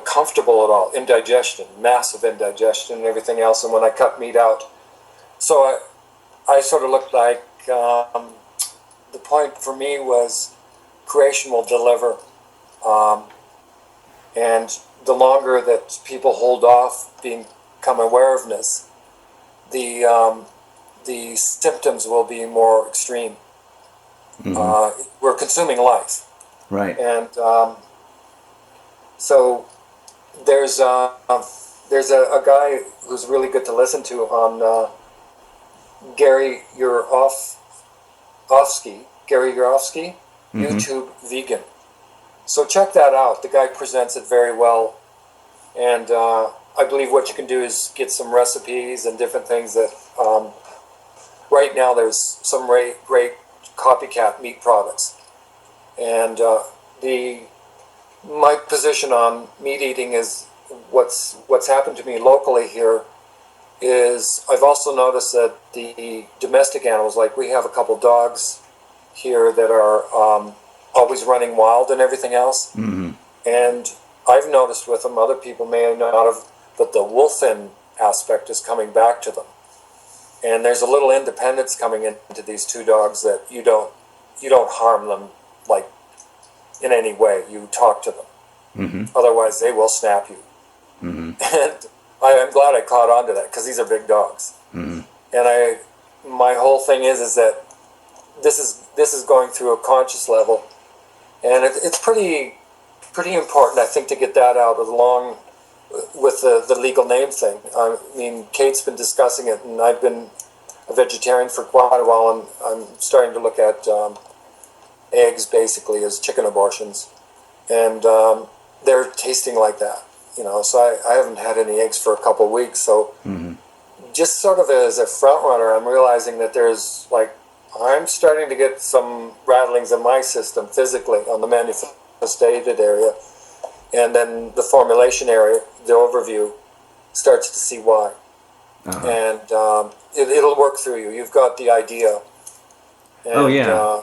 comfortable at all. Indigestion, massive indigestion, and everything else. And when I cut meat out, so I sort of looked like the point for me was creation will deliver, and the longer that people hold off become aware of this, the symptoms will be more extreme. We're consuming life, Right. and so there's a guy who's really good to listen to on Gary Yurovsky, YouTube vegan. So check that out. The guy presents it very well, and I believe what you can do is get some recipes and different things that. Right now, there's some great copycat meat products, and my position on meat eating is what's happened to me locally here is I've also noticed that the domestic animals, like we have a couple dogs here that are always running wild and everything else, and I've noticed with them, other people may not have, but the wolfen aspect is coming back to them. And there's a little independence coming into these two dogs that you don't harm them like in any way. You talk to them, otherwise they will snap you. And I'm glad I caught on to that because these are big dogs. And my whole thing is that this is going through a conscious level, and it's pretty important, I think, to get that out along with the legal name thing. I mean, Kate's been discussing it, and I've been a vegetarian for quite a while, and I'm starting to look at eggs basically as chicken abortions, and they're tasting like that, so I haven't had any eggs for a couple of weeks, so just sort of as a front runner, I'm realizing that I'm starting to get some rattlings in my system physically on the manifested area. And then the formulation area, the overview, starts to see why. And it'll work through you. You've got the idea. And, Oh yeah,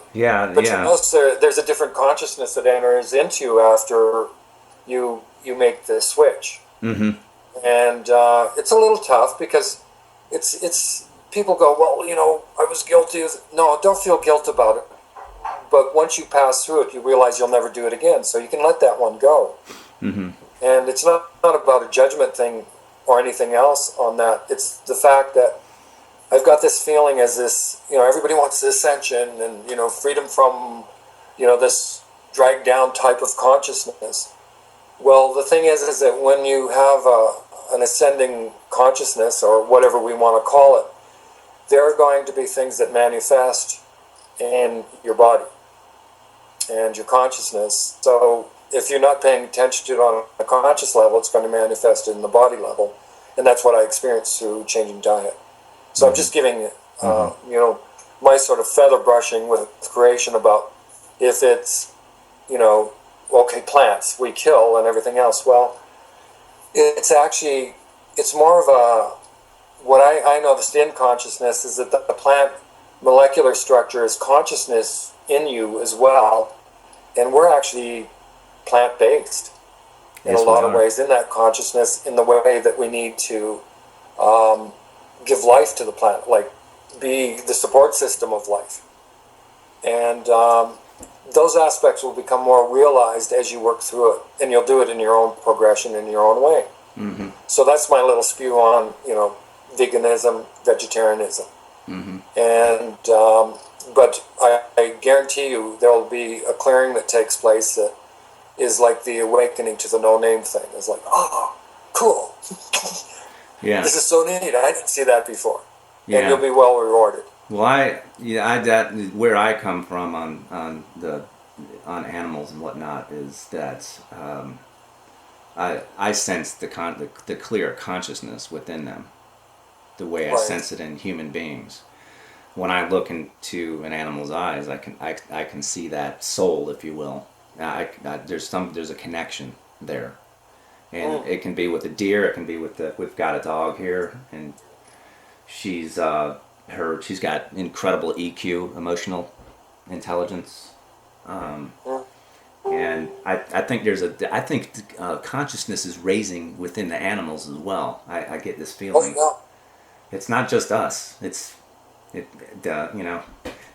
but you notice there's a different consciousness that enters into you after you make the switch. And it's a little tough because it's people go, well, I was guilty. No, don't feel guilt about it. But once you pass through it, you realize you'll never do it again. So you can let that one go. And it's not about a judgment thing or anything else on that. It's the fact that I've got this feeling as this, everybody wants this ascension and, freedom from, this dragged down type of consciousness. Well, the thing is that when you have an ascending consciousness, or whatever we want to call it, there are going to be things that manifest in your body and your consciousness. So if you're not paying attention to it on a conscious level, it's going to manifest in the body level. And that's what I experienced through changing diet. So I'm just giving, you know, my sort of feather brushing with creation about if it's, you know, okay, plants we kill and everything else. Well, it's actually, it's more of a, what I noticed in consciousness is that the plant molecular structure is consciousness in you as well, and we're actually plant-based in a lot of ways in that consciousness, in the way that we need to give life to the plant, like be the support system of life. And those aspects will become more realized as you work through it, and you'll do it in your own progression, in your own way. Mm-hmm. So that's my little spew on, you know, veganism, vegetarianism. Mm-hmm. And but I guarantee you there will be a clearing that takes place that is like the awakening to the no-name thing. It's like, oh, cool. Yeah. This is so neat. I didn't see that before. Yeah. And you'll be well rewarded. Well, that where I come from on animals and whatnot is that I sense the clear consciousness within them, the way I sense it in human beings. When I look into an animal's eyes, I can see that soul, if you will. There's a connection there, and it can be with a deer. It can be we've got a dog here, and she's got incredible EQ, emotional intelligence, and I think consciousness is raising within the animals as well. I get this feeling. Oh, yeah. It's not just us. You know,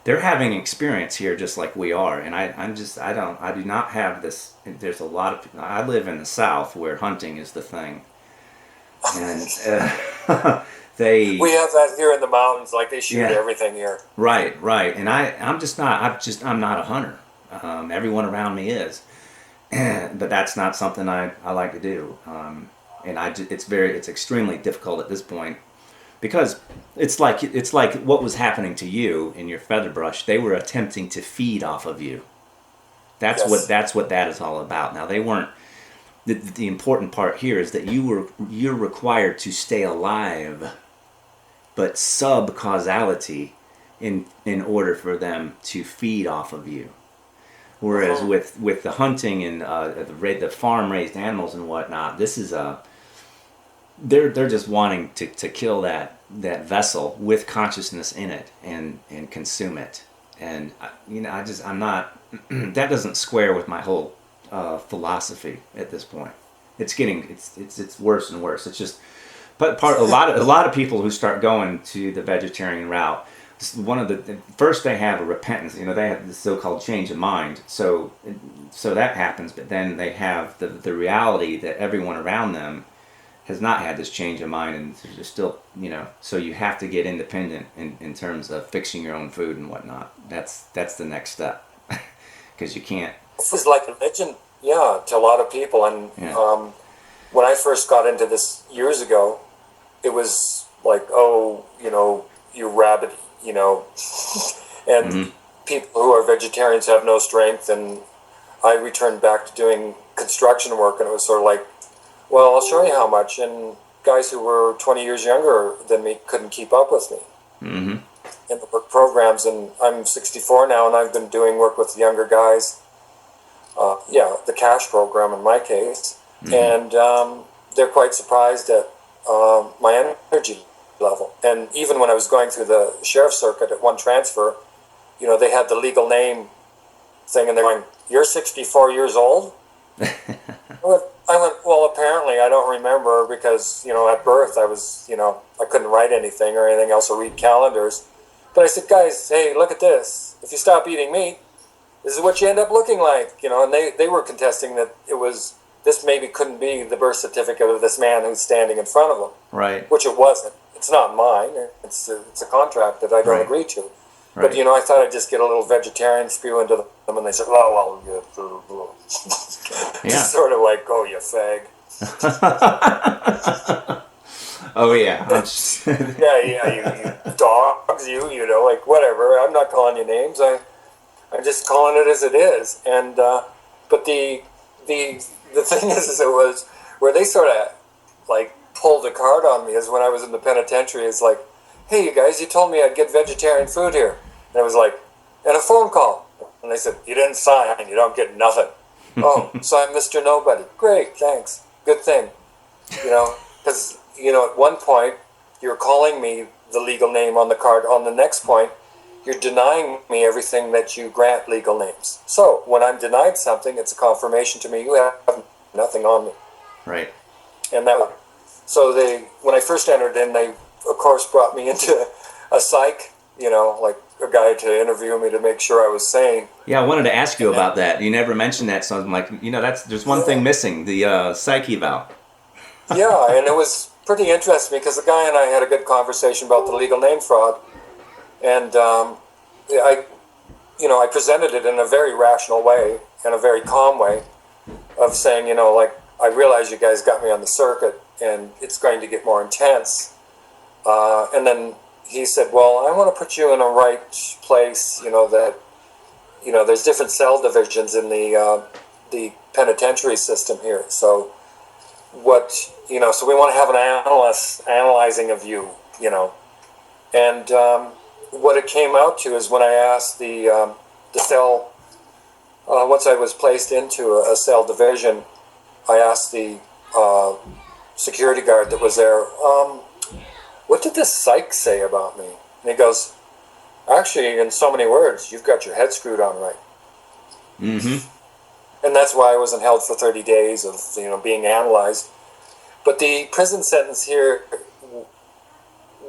they're having experience here just like we are, and I do not have this. There's a lot of people. I live in the South where hunting is the thing, and we have that here in the mountains. Like they shoot everything here. Right, and I'm not a hunter. Everyone around me is, but that's not something I like to do. And it's extremely difficult at this point. Because it's like what was happening to you in your feather brush. They were attempting to feed off of you. That's what that is all about. Now they weren't. The important part here is that you're required to stay alive, but sub causality in order for them to feed off of you. Whereas with the hunting and the farm raised animals and whatnot, this is they're just wanting to kill that vessel with consciousness in it and consume it. And you know, I'm not that doesn't square with my whole philosophy at this point. It's worse and worse. It's just a lot of people who start going to the vegetarian route, first they have a repentance. You know, they have the so-called change of mind. So that happens, but then they have the reality that everyone around them has not had this change of mind, and they're still, you know, so you have to get independent in terms of fixing your own food and whatnot. That's the next step, because you can't. This is like religion, to a lot of people. And when I first got into this years ago, it was like, oh, you know, you rabbit, you know, and people who are vegetarians have no strength. And I returned back to doing construction work, and it was sort of like, well, I'll show you how much. And guys who were 20 years younger than me couldn't keep up with me in the work programs. And I'm 64 now, and I've been doing work with younger guys. The cash program in my case. And they're quite surprised at my energy level. And even when I was going through the sheriff's circuit at one transfer, you know, they had the legal name thing, and they're going, "You're 64 years old?" I went, well, apparently I don't remember, because, you know, at birth I was, you know, I couldn't write anything or anything else or read calendars. But I said, guys, hey, look at this. If you stop eating meat, this is what you end up looking like. You know, and they were contesting that this maybe couldn't be the birth certificate of this man who's standing in front of them. Right. Which it wasn't. It's not mine. It's a contract that I don't agree to. Right. But, you know, I thought I'd just get a little vegetarian spew into them, and they said, well, just sort of like, oh, you fag. Oh, yeah. You dogs, you know, like, whatever. I'm not calling you names. I'm just calling it as it is. And, but the thing is it was, where they sort of, like, pulled a card on me is when I was in the penitentiary. It's like, hey, you guys, you told me I'd get vegetarian food here. And it was like, and a phone call. And they said, you didn't sign, you don't get nothing. Oh, so I'm Mr. Nobody. Great, thanks. Good thing. Because, at one point, you're calling me the legal name on the card. On the next point, you're denying me everything that you grant legal names. So when I'm denied something, it's a confirmation to me you have nothing on me. Right. And when I first entered in, they of course brought me into a psych, like a guy to interview me to make sure I was sane. Yeah, I wanted to ask you about that. You never mentioned that, so I'm like, there's one thing missing, the psych eval. Yeah, and it was pretty interesting because the guy and I had a good conversation about the legal name fraud, and I presented it in a very rational way, in a very calm way, of saying, I realize you guys got me on the circuit, and it's going to get more intense. And then he said, well, I want to put you in a right place, there's different cell divisions in the penitentiary system here. So so we want to have an analyzing of you, And what it came out to is when I asked the cell, once I was placed into a cell division, I asked the security guard that was there, what did this psych say about me? And he goes, actually, in so many words, you've got your head screwed on right. Mm-hmm. And that's why I wasn't held for 30 days of, being analyzed. But the prison sentence here,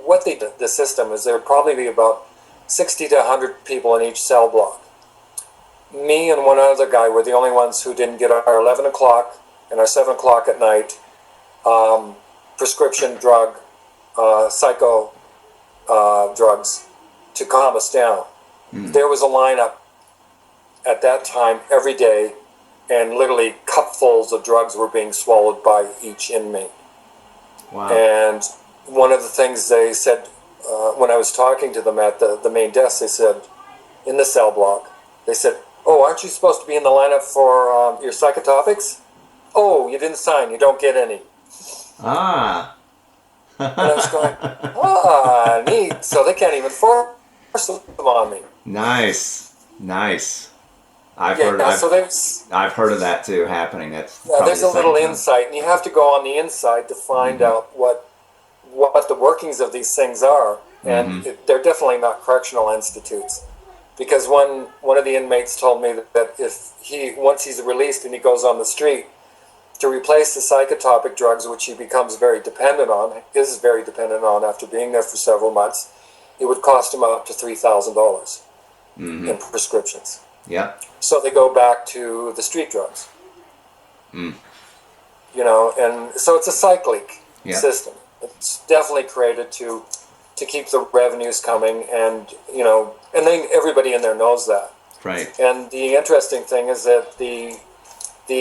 what they did, the system is there would probably be about 60 to 100 people in each cell block. Me and one other guy were the only ones who didn't get our 11 o'clock and our 7 o'clock at night prescription drug, psycho drugs to calm us down. There was a lineup at that time every day, and literally cupfuls of drugs were being swallowed by each inmate. Wow. And one of the things they said when I was talking to them at the main desk, they said, in the cell block, they said, oh, aren't you supposed to be in the lineup for your psychotopics? Oh, you didn't sign, you don't get any. Ah. And I was going, neat. So they can't even force them on me. Nice. I've heard of that too happening. That's there's a little insight, and you have to go on the inside to find out what the workings of these things are. And they're definitely not correctional institutes, because one of the inmates told me that once he's released and he goes on the street, to replace the psychotropic drugs, which he becomes is very dependent on after being there for several months, it would cost him up to $3,000 in prescriptions. Yeah. So they go back to the street drugs. And so it's a cyclic system. It's definitely created to keep the revenues coming, and then everybody in there knows that. Right. And the interesting thing is that the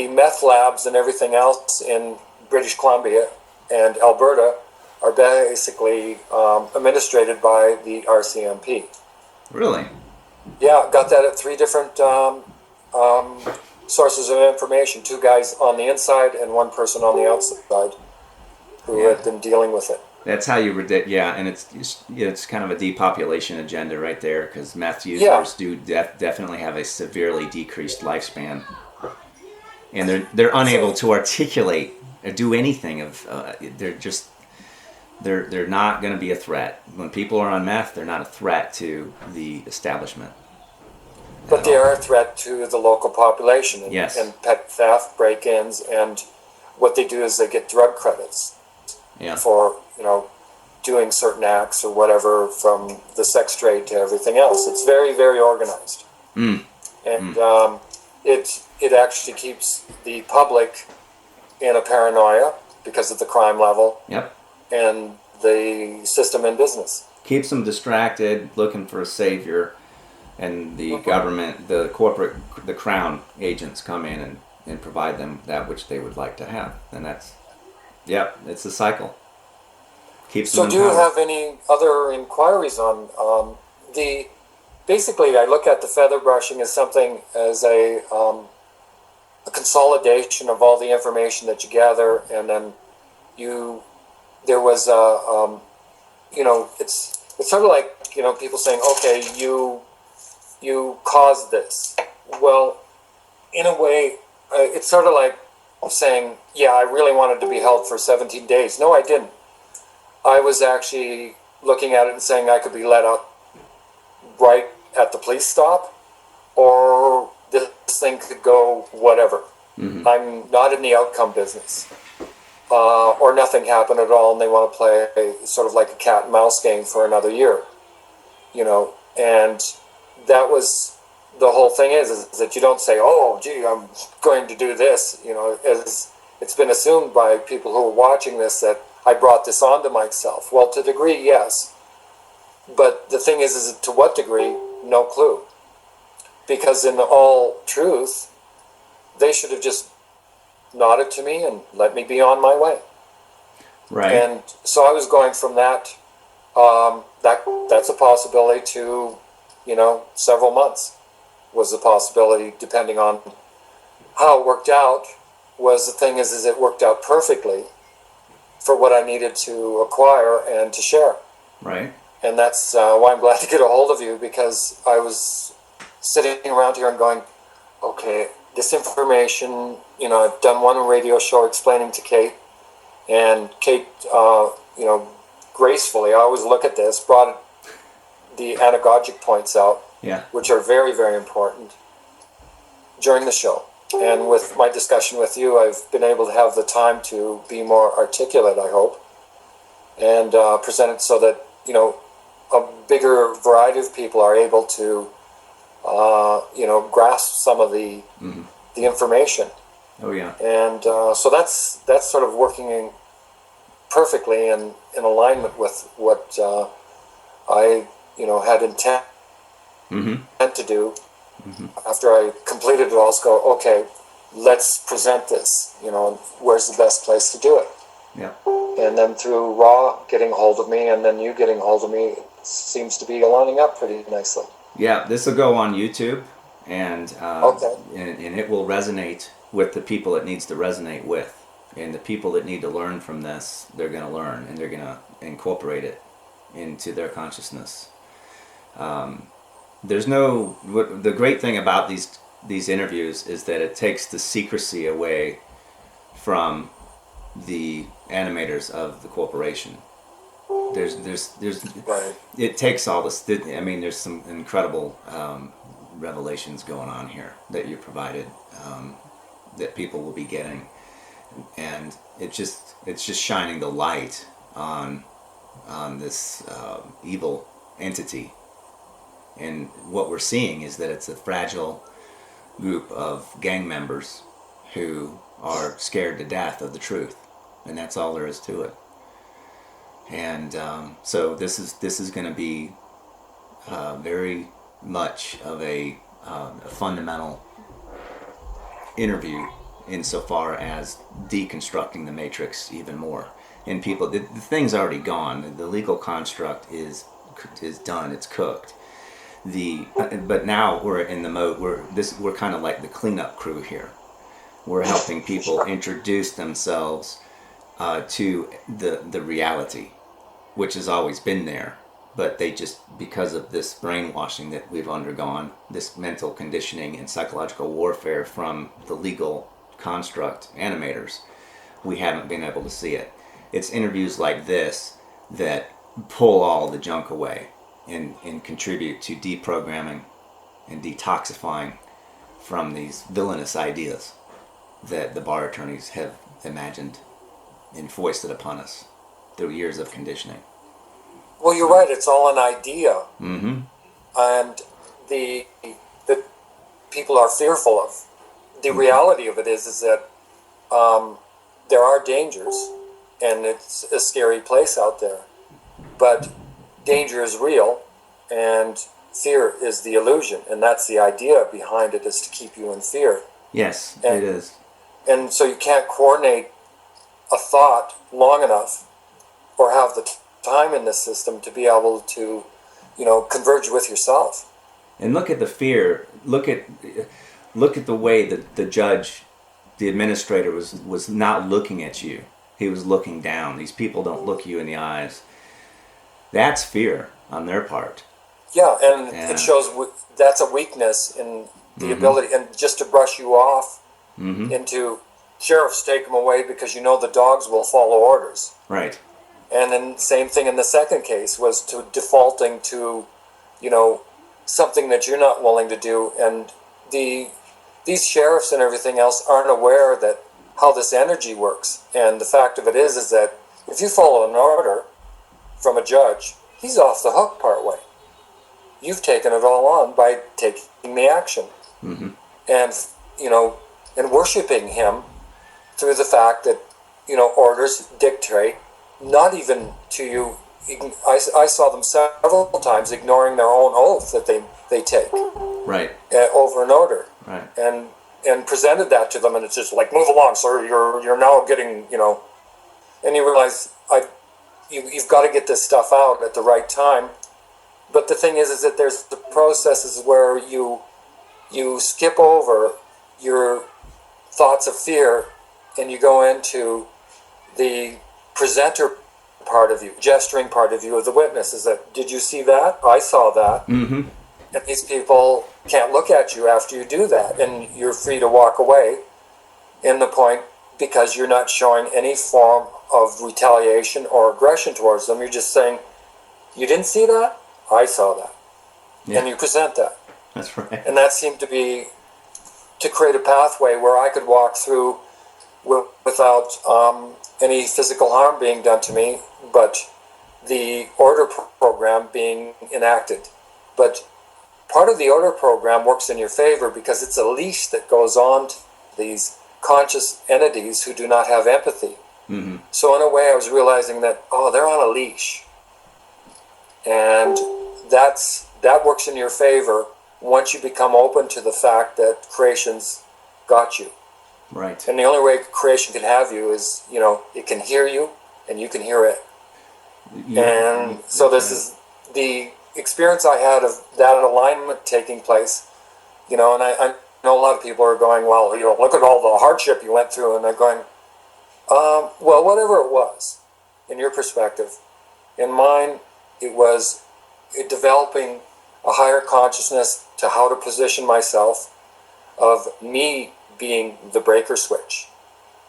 meth labs and everything else in British Columbia and Alberta are basically administrated by the RCMP. Really? Yeah, got that at 3 different sources of information. 2 guys on the inside and 1 person on the outside who had been dealing with it. That's how you and it's kind of a depopulation agenda right there, because meth users do definitely have a severely decreased lifespan, and they're unable to articulate or do anything they're not going to be a threat. When people are on meth, they're not a threat to the establishment. But they are a threat to the local population, and pet theft, break-ins, and what they do is they get drug credits for doing certain acts or whatever, from the sex trade to everything else. It's very, very organized, and it actually keeps the public in a paranoia because of the crime level. Yep. And the system in business. Keeps them distracted, looking for a savior, and the government, the corporate, the crown agents come in and provide them that which they would like to have. And it's a cycle. Keeps them in do you power. have any other inquiries on basically I look at the feather brushing as something, as a consolidation of all the information that you gather, and then there was it's it's sort of like, people saying, okay, you caused this. Well, in a way, it's sort of like saying, yeah, I really wanted to be held for 17 days. No, I didn't. I was actually looking at it and saying I could be let out right at the police stop, or this thing could go whatever. Mm-hmm. I'm not in the outcome business. Or nothing happened at all, and they want to play sort of like a cat and mouse game for another year. And that was the whole thing is that you don't say, oh, gee, I'm going to do this. As it's been assumed by people who are watching this that I brought this onto myself. Well, to a degree, yes. But the thing is to what degree, no clue. Because in all truth, they should have just nodded to me and let me be on my way. Right. And so I was going from that, that's a possibility to, several months was a possibility, depending on how it worked out. Was the thing is it worked out perfectly for what I needed to acquire and to share. Right. And that's why I'm glad to get a hold of you, because I was sitting around here and going, okay, this information, I've done one radio show explaining to Kate, and Kate, gracefully, I always look at this, brought the anagogic points out, yeah, which are very, very important during the show. And with my discussion with you, I've been able to have the time to be more articulate, I hope, and present it so that, a bigger variety of people are able to grasp some of the information. Oh yeah. And so that's sort of working perfectly in alignment with what I had intent to do. After I completed it all, go, okay, let's present this. And where's the best place to do it? Yeah. And then through Raw getting hold of me, and then you getting hold of me, it seems to be lining up pretty nicely. Yeah, this will go on YouTube, and okay. and it will resonate with the people it needs to resonate with. And the people that need to learn from this, they're going to learn, and they're going to incorporate it into their consciousness. The great thing about these interviews is that it takes the secrecy away from the animators of the corporation. There's right. It takes all this. I mean, there's some incredible revelations going on here that you provided, that people will be getting, and it's just shining the light on this evil entity. And what we're seeing is that it's a fragile group of gang members who are scared to death of the truth, and that's all there is to it. And so this is going to be very much of a fundamental interview insofar as deconstructing the matrix even more. And people, the thing's already gone. The legal construct is done. It's cooked. But now we're in the mode. We're kind of like the cleanup crew here. We're helping people introduce themselves to the reality, which has always been there, but they just, because of this brainwashing that we've undergone, this mental conditioning and psychological warfare from the legal construct animators, we haven't been able to see it. It's interviews like this that pull all the junk away and contribute to deprogramming and detoxifying from these villainous ideas that the bar attorneys have imagined and foisted upon us through years of conditioning. Well, you're right. It's all an idea, and the people are fearful of. The reality of it is that there are dangers, and it's a scary place out there. But danger is real, and fear is the illusion, and that's the idea behind it, is to keep you in fear. Yes, it is. And so you can't coordinate a thought long enough, or have the time in this system to be able to, converge with yourself. And look at the fear. Look at the way that the judge, the administrator, was not looking at you. He was looking down. These people don't look you in the eyes. That's fear. on their part. Yeah, and Yeah. it shows that's a weakness in the ability, and just to brush you off into sheriffs take them away because you know the dogs will follow orders. Right. And then same thing in the second case was to defaulting to, you know, something that you're not willing to do, and these sheriffs and everything else aren't aware that how this energy works. And the fact of it is that if you follow an order from a judge, he's off the hook part way. You've taken it all on by taking the action, and you know, and worshiping him through the fact that, you know, orders dictate, not even to you. I saw them several times ignoring their own oath that they take, right, over an order, right, and presented that to them, and it's just like, move along, sir. You're now getting, you know, and you realize you've got to get this stuff out at the right time. But the thing is that there's the processes where you skip over your thoughts of fear and you go into the presenter part of you, gesturing part of you of the witness. Is that, did you see that? I saw that. And these people can't look at you after you do that, and you're free to walk away in the point because you're not showing any form of retaliation or aggression towards them. You're just saying, you didn't see that? I saw that. Yeah. And you present that. That's right. And that seemed to be to create a pathway where I could walk through without any physical harm being done to me, but the order program being enacted. But part of the order program works in your favor because it's a leash that goes on to these conscious entities who do not have empathy. So in a way I was realizing that, oh, they're on a leash. And that works in your favor once you become open to the fact that creation's got you. Right. And the only way creation can have you is, you know, it can hear you and you can hear it. And so this is the experience I had of that alignment taking place, you know, and I know a lot of people are going, well, you know, look at all the hardship you went through, and they're going, well, whatever it was, in your perspective. In mine, it was developing a higher consciousness to how to position myself, of me being the breaker switch.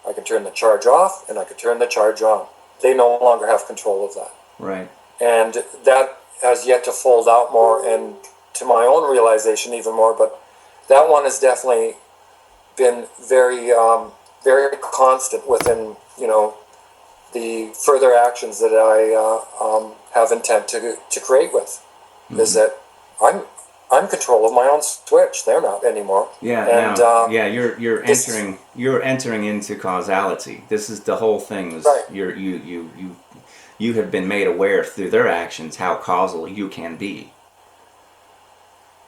I can turn the charge off and I can turn the charge on. They no longer have control of that. Right. And that has yet to fold out more, and to my own realization even more, but that one has definitely been very, very constant within, you know, the further actions that I have intent to create with. Is that I'm in control of my own switch. They're not anymore. Yeah. And yeah. You're entering into causality. This is the whole thing. Is right. You have been made aware through their actions how causal you can be.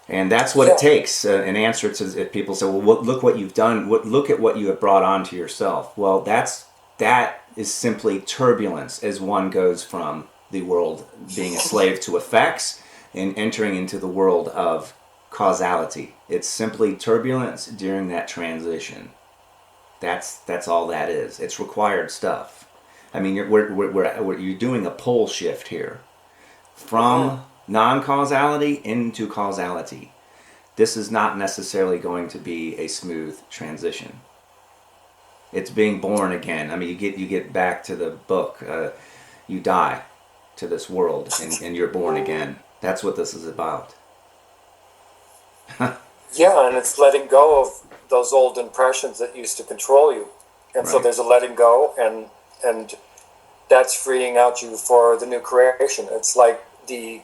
And that's what it takes. An answer to people say, well, look what you've done. Look at what you have brought onto yourself. Well, that is simply turbulence as one goes from the world being a slave to effects and entering into the world of causality. It's simply turbulence during that transition. That's all that is. It's required stuff. I mean, you're doing a pole shift here from non-causality into causality. This is not necessarily going to be a smooth transition. It's being born again. I mean, you get back to the book. You die to this world, and you're born again. That's what this is about. Yeah, and it's letting go of those old impressions that used to control you. And so there's a letting go, and that's freeing out you for the new creation. It's like the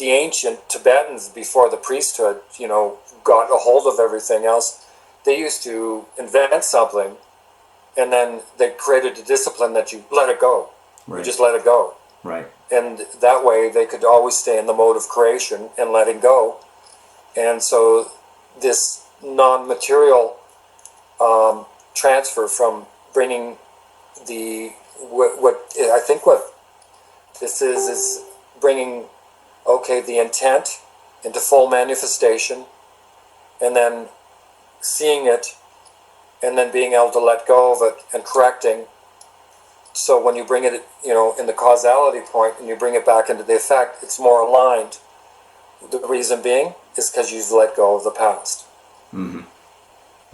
ancient Tibetans before the priesthood, you know, got a hold of everything else. They used to invent something, and then they created a discipline that you let it go. Right. You just let it go. Right. And that way they could always stay in the mode of creation and letting go. And so this non-material transfer from bringing what this is bringing, the intent into full manifestation, and then seeing it, and then being able to let go of it and correcting, So when you bring it, in the causality point, and you bring it back into the effect, it's more aligned. The reason being is because you've let go of the past. Mm-hmm.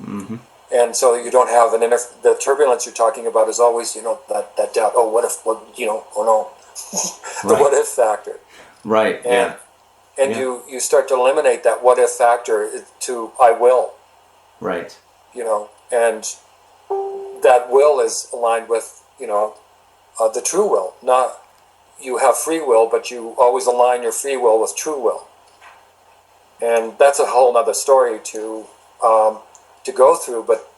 Mm-hmm. And so you don't have the turbulence you're talking about is always, that doubt. Oh, what if, oh no. The Right. what if factor. Right. And, Yeah. and you start to eliminate that what if factor to I will. Right. And that will is aligned with, the true will. Not you have free will, but you always align your free will with true will. And that's a whole nother story to go through. But